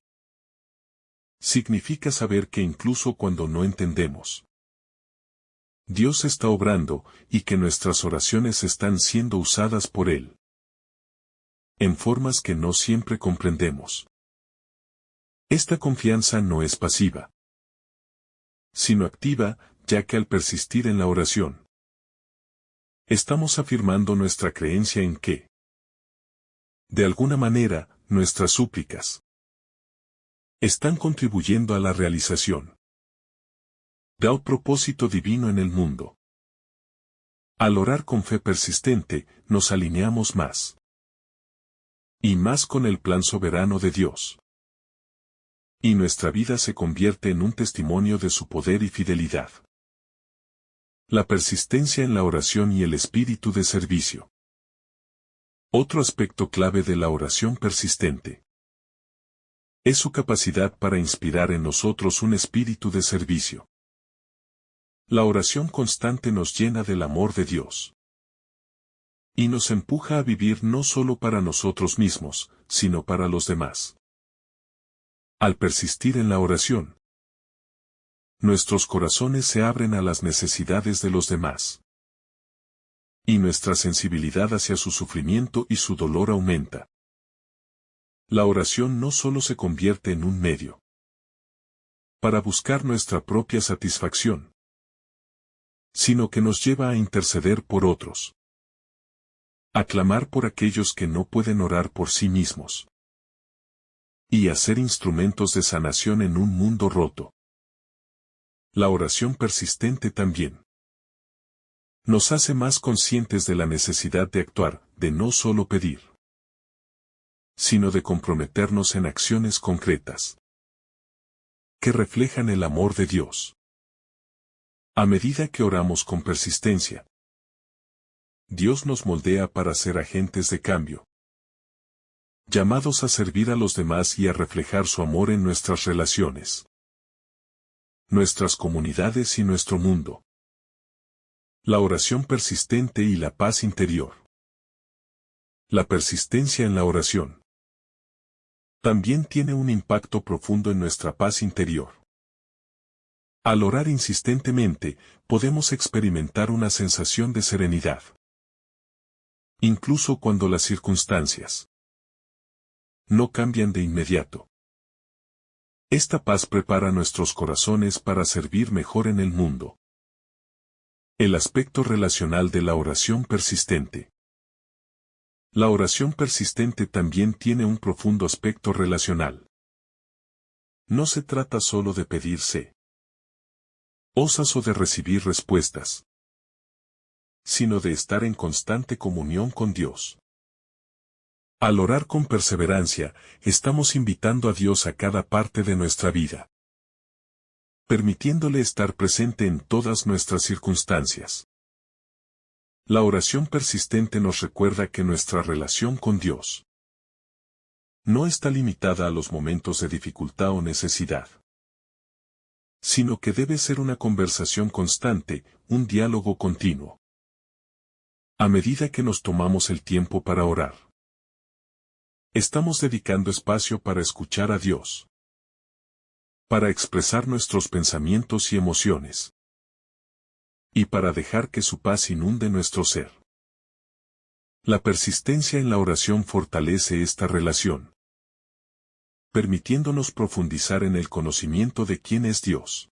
[SPEAKER 1] Significa saber que incluso cuando no entendemos, Dios está obrando y que nuestras oraciones están siendo usadas por Él en formas que no siempre comprendemos. Esta confianza no es pasiva, sino activa, ya que al persistir en la oración, estamos afirmando nuestra creencia en que, de alguna manera, nuestras súplicas están contribuyendo a la realización de un propósito divino en el mundo. Al orar con fe persistente, nos alineamos más y más con el plan soberano de Dios. Y nuestra vida se convierte en un testimonio de su poder y fidelidad. La persistencia en la oración y el espíritu de servicio. Otro aspecto clave de la oración persistente es su capacidad para inspirar en nosotros un espíritu de servicio. La oración constante nos llena del amor de Dios y nos empuja a vivir no solo para nosotros mismos, sino para los demás. Al persistir en la oración, nuestros corazones se abren a las necesidades de los demás, y nuestra sensibilidad hacia su sufrimiento y su dolor aumenta. La oración no solo se convierte en un medio para buscar nuestra propia satisfacción, sino que nos lleva a interceder por otros, a clamar por aquellos que no pueden orar por sí mismos, y a ser instrumentos de sanación en un mundo roto. La oración persistente también nos hace más conscientes de la necesidad de actuar, de no solo pedir, sino de comprometernos en acciones concretas que reflejan el amor de Dios. A medida que oramos con persistencia, Dios nos moldea para ser agentes de cambio, llamados a servir a los demás y a reflejar su amor en nuestras relaciones, nuestras comunidades y nuestro mundo. La oración persistente y la paz interior. La persistencia en la oración también tiene un impacto profundo en nuestra paz interior. Al orar insistentemente, podemos experimentar una sensación de serenidad, incluso cuando las circunstancias no cambian de inmediato. Esta paz prepara nuestros corazones para servir mejor en el mundo. El aspecto relacional de la oración persistente. La oración persistente también tiene un profundo aspecto relacional. No se trata solo de pedirse cosas o de recibir respuestas, sino de estar en constante comunión con Dios. Al orar con perseverancia, estamos invitando a Dios a cada parte de nuestra vida, permitiéndole estar presente en todas nuestras circunstancias. La oración persistente nos recuerda que nuestra relación con Dios no está limitada a los momentos de dificultad o necesidad, sino que debe ser una conversación constante, un diálogo continuo. A medida que nos tomamos el tiempo para orar, estamos dedicando espacio para escuchar a Dios, para expresar nuestros pensamientos y emociones, y para dejar que su paz inunde nuestro ser. La persistencia en la oración fortalece esta relación, permitiéndonos profundizar en el conocimiento de quién es Dios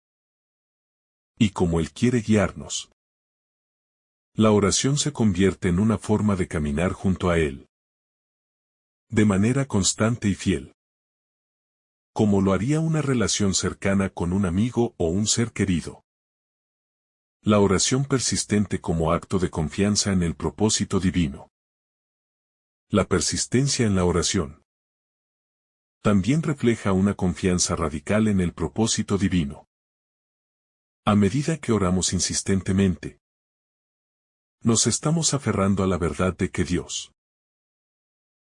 [SPEAKER 1] y cómo Él quiere guiarnos. La oración se convierte en una forma de caminar junto a Él, de manera constante y fiel, como lo haría una relación cercana con un amigo o un ser querido. La oración persistente como acto de confianza en el propósito divino. La persistencia en la oración también refleja una confianza radical en el propósito divino. A medida que oramos insistentemente, nos estamos aferrando a la verdad de que Dios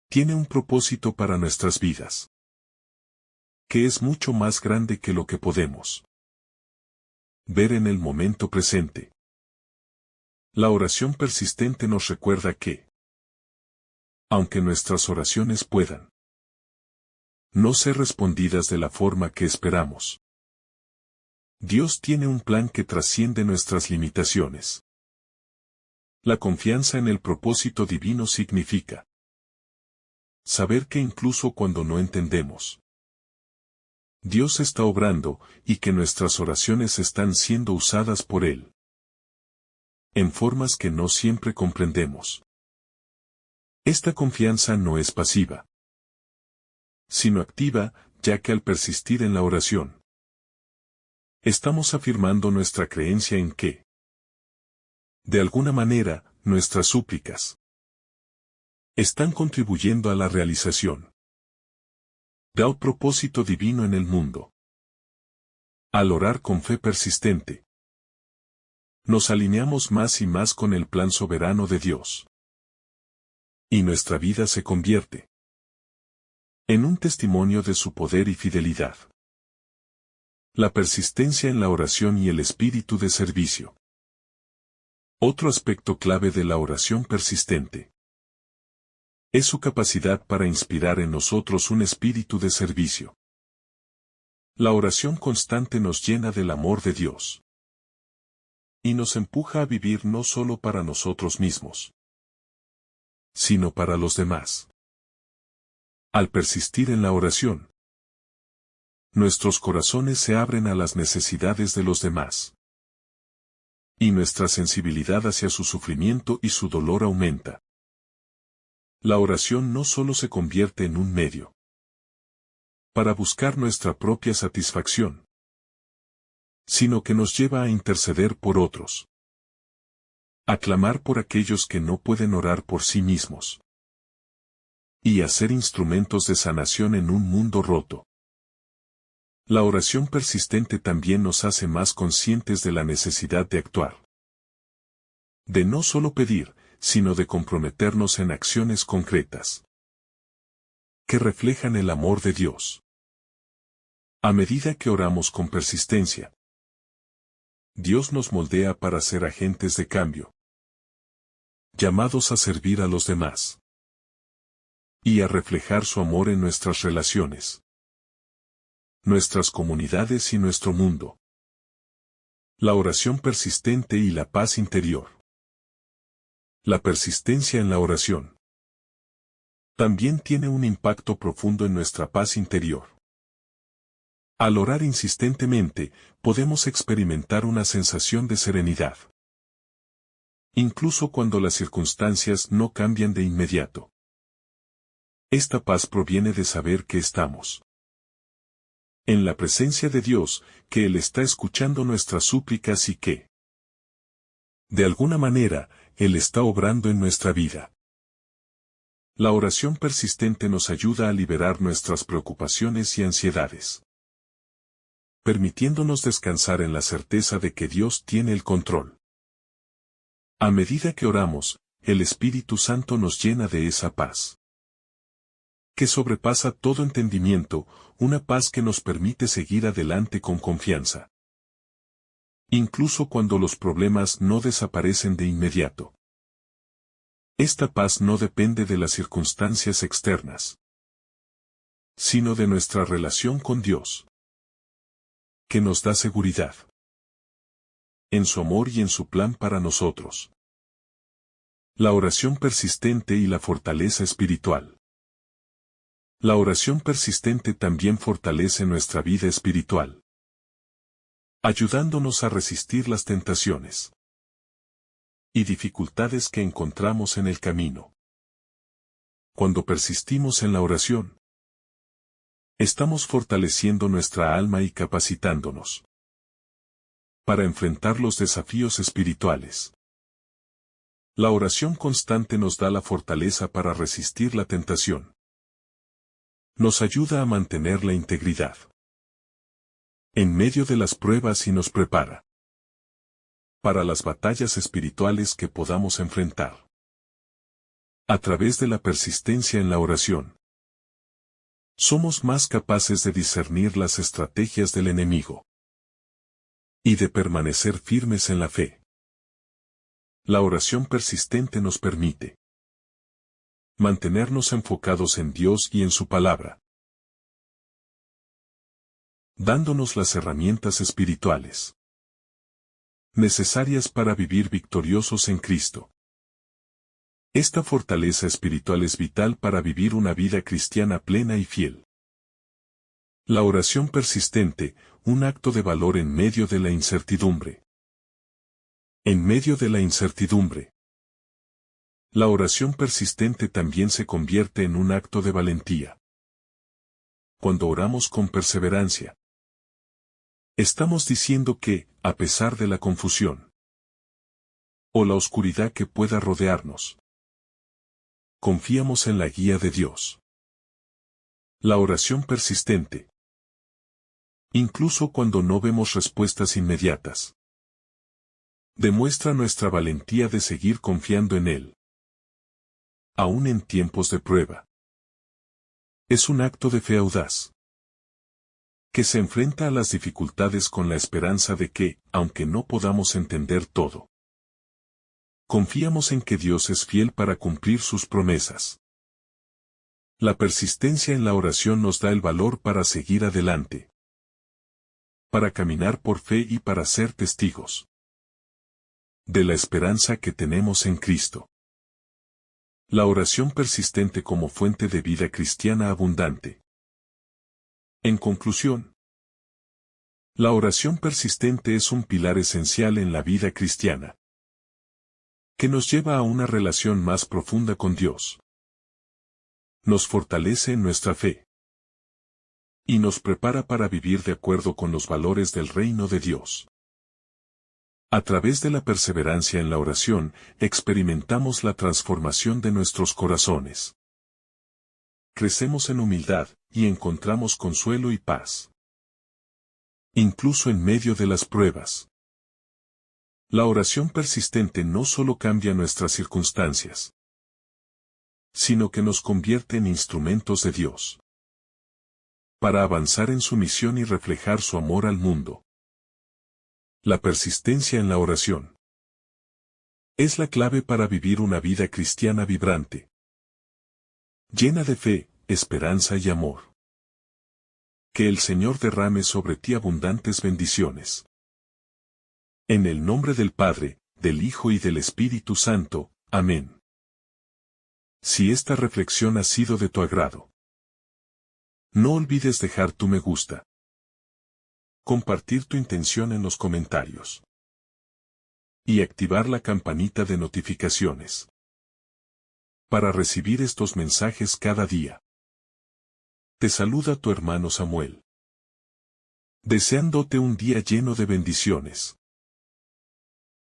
[SPEAKER 1] tiene un propósito para nuestras vidas, que es mucho más grande que lo que podemos ver en el momento presente. La oración persistente nos recuerda que, aunque nuestras oraciones puedan no ser respondidas de la forma que esperamos. Dios tiene un plan que trasciende nuestras limitaciones. La confianza en el propósito divino significa saber que incluso cuando no entendemos, Dios está obrando y que nuestras oraciones están siendo usadas por Él en formas que no siempre comprendemos. Esta confianza no es pasiva, sino activa, ya que al persistir en la oración, estamos afirmando nuestra creencia en que, de alguna manera, nuestras súplicas están contribuyendo a la realización del propósito divino en el mundo. Al orar con fe persistente, nos alineamos más y más con el plan soberano de Dios. Y nuestra vida se convierte en un testimonio de su poder y fidelidad. La persistencia en la oración y el espíritu de servicio. Otro aspecto clave de la oración persistente es su capacidad para inspirar en nosotros un espíritu de servicio. La oración constante nos llena del amor de Dios y nos empuja a vivir no solo para nosotros mismos, sino para los demás. Al persistir en la oración, nuestros corazones se abren a las necesidades de los demás, y nuestra sensibilidad hacia su sufrimiento y su dolor aumenta. La oración no solo se convierte en un medio para buscar nuestra propia satisfacción, sino que nos lleva a interceder por otros, a clamar por aquellos que no pueden orar por sí mismos, y a ser instrumentos de sanación en un mundo roto. La oración persistente también nos hace más conscientes de la necesidad de actuar, de no solo pedir, sino de comprometernos en acciones concretas que reflejan el amor de Dios. A medida que oramos con persistencia, Dios nos moldea para ser agentes de cambio, llamados a servir a los demás y a reflejar su amor en nuestras relaciones, nuestras comunidades y nuestro mundo. La oración persistente y la paz interior. La persistencia en la oración también tiene un impacto profundo en nuestra paz interior. Al orar insistentemente, podemos experimentar una sensación de serenidad, incluso cuando las circunstancias no cambian de inmediato. Esta paz proviene de saber que estamos en la presencia de Dios, que Él está escuchando nuestras súplicas y que, de alguna manera, Él está obrando en nuestra vida. La oración persistente nos ayuda a liberar nuestras preocupaciones y ansiedades, permitiéndonos descansar en la certeza de que Dios tiene el control. A medida que oramos, el Espíritu Santo nos llena de esa paz que sobrepasa todo entendimiento, una paz que nos permite seguir adelante con confianza, incluso cuando los problemas no desaparecen de inmediato. Esta paz no depende de las circunstancias externas, sino de nuestra relación con Dios, que nos da seguridad en su amor y en su plan para nosotros. La oración persistente y la fortaleza espiritual. La oración persistente también fortalece nuestra vida espiritual, ayudándonos a resistir las tentaciones y dificultades que encontramos en el camino. Cuando persistimos en la oración, estamos fortaleciendo nuestra alma y capacitándonos para enfrentar los desafíos espirituales. La oración constante nos da la fortaleza para resistir la tentación. Nos ayuda a mantener la integridad en medio de las pruebas y nos prepara para las batallas espirituales que podamos enfrentar. A través de la persistencia en la oración, somos más capaces de discernir las estrategias del enemigo y de permanecer firmes en la fe. La oración persistente nos permite mantenernos enfocados en Dios y en su palabra, dándonos las herramientas espirituales necesarias para vivir victoriosos en Cristo. Esta fortaleza espiritual es vital para vivir una vida cristiana plena y fiel. La oración persistente, un acto de valor en medio de la incertidumbre. En medio de la incertidumbre. La oración persistente también se convierte en un acto de valentía. Cuando oramos con perseverancia, estamos diciendo que, a pesar de la confusión o la oscuridad que pueda rodearnos, confiamos en la guía de Dios. La oración persistente, incluso cuando no vemos respuestas inmediatas, demuestra nuestra valentía de seguir confiando en Él, aún en tiempos de prueba. Es un acto de fe audaz, que se enfrenta a las dificultades con la esperanza de que, aunque no podamos entender todo, confiamos en que Dios es fiel para cumplir sus promesas. La persistencia en la oración nos da el valor para seguir adelante, para caminar por fe y para ser testigos de la esperanza que tenemos en Cristo. La oración persistente como fuente de vida cristiana abundante. En conclusión, la oración persistente es un pilar esencial en la vida cristiana, que nos lleva a una relación más profunda con Dios. Nos fortalece en nuestra fe y nos prepara para vivir de acuerdo con los valores del reino de Dios. A través de la perseverancia en la oración, experimentamos la transformación de nuestros corazones. Crecemos en humildad y encontramos consuelo y paz, incluso en medio de las pruebas. La oración persistente no solo cambia nuestras circunstancias, sino que nos convierte en instrumentos de Dios, para avanzar en su misión y reflejar su amor al mundo. La persistencia en la oración es la clave para vivir una vida cristiana vibrante, llena de fe, esperanza y amor. Que el Señor derrame sobre ti abundantes bendiciones. En el nombre del Padre, del Hijo y del Espíritu Santo. Amén. Si esta reflexión ha sido de tu agrado, no olvides dejar tu me gusta, compartir tu intención en los comentarios y activar la campanita de notificaciones para recibir estos mensajes cada día. Te saluda tu hermano Samuel, deseándote un día lleno de bendiciones.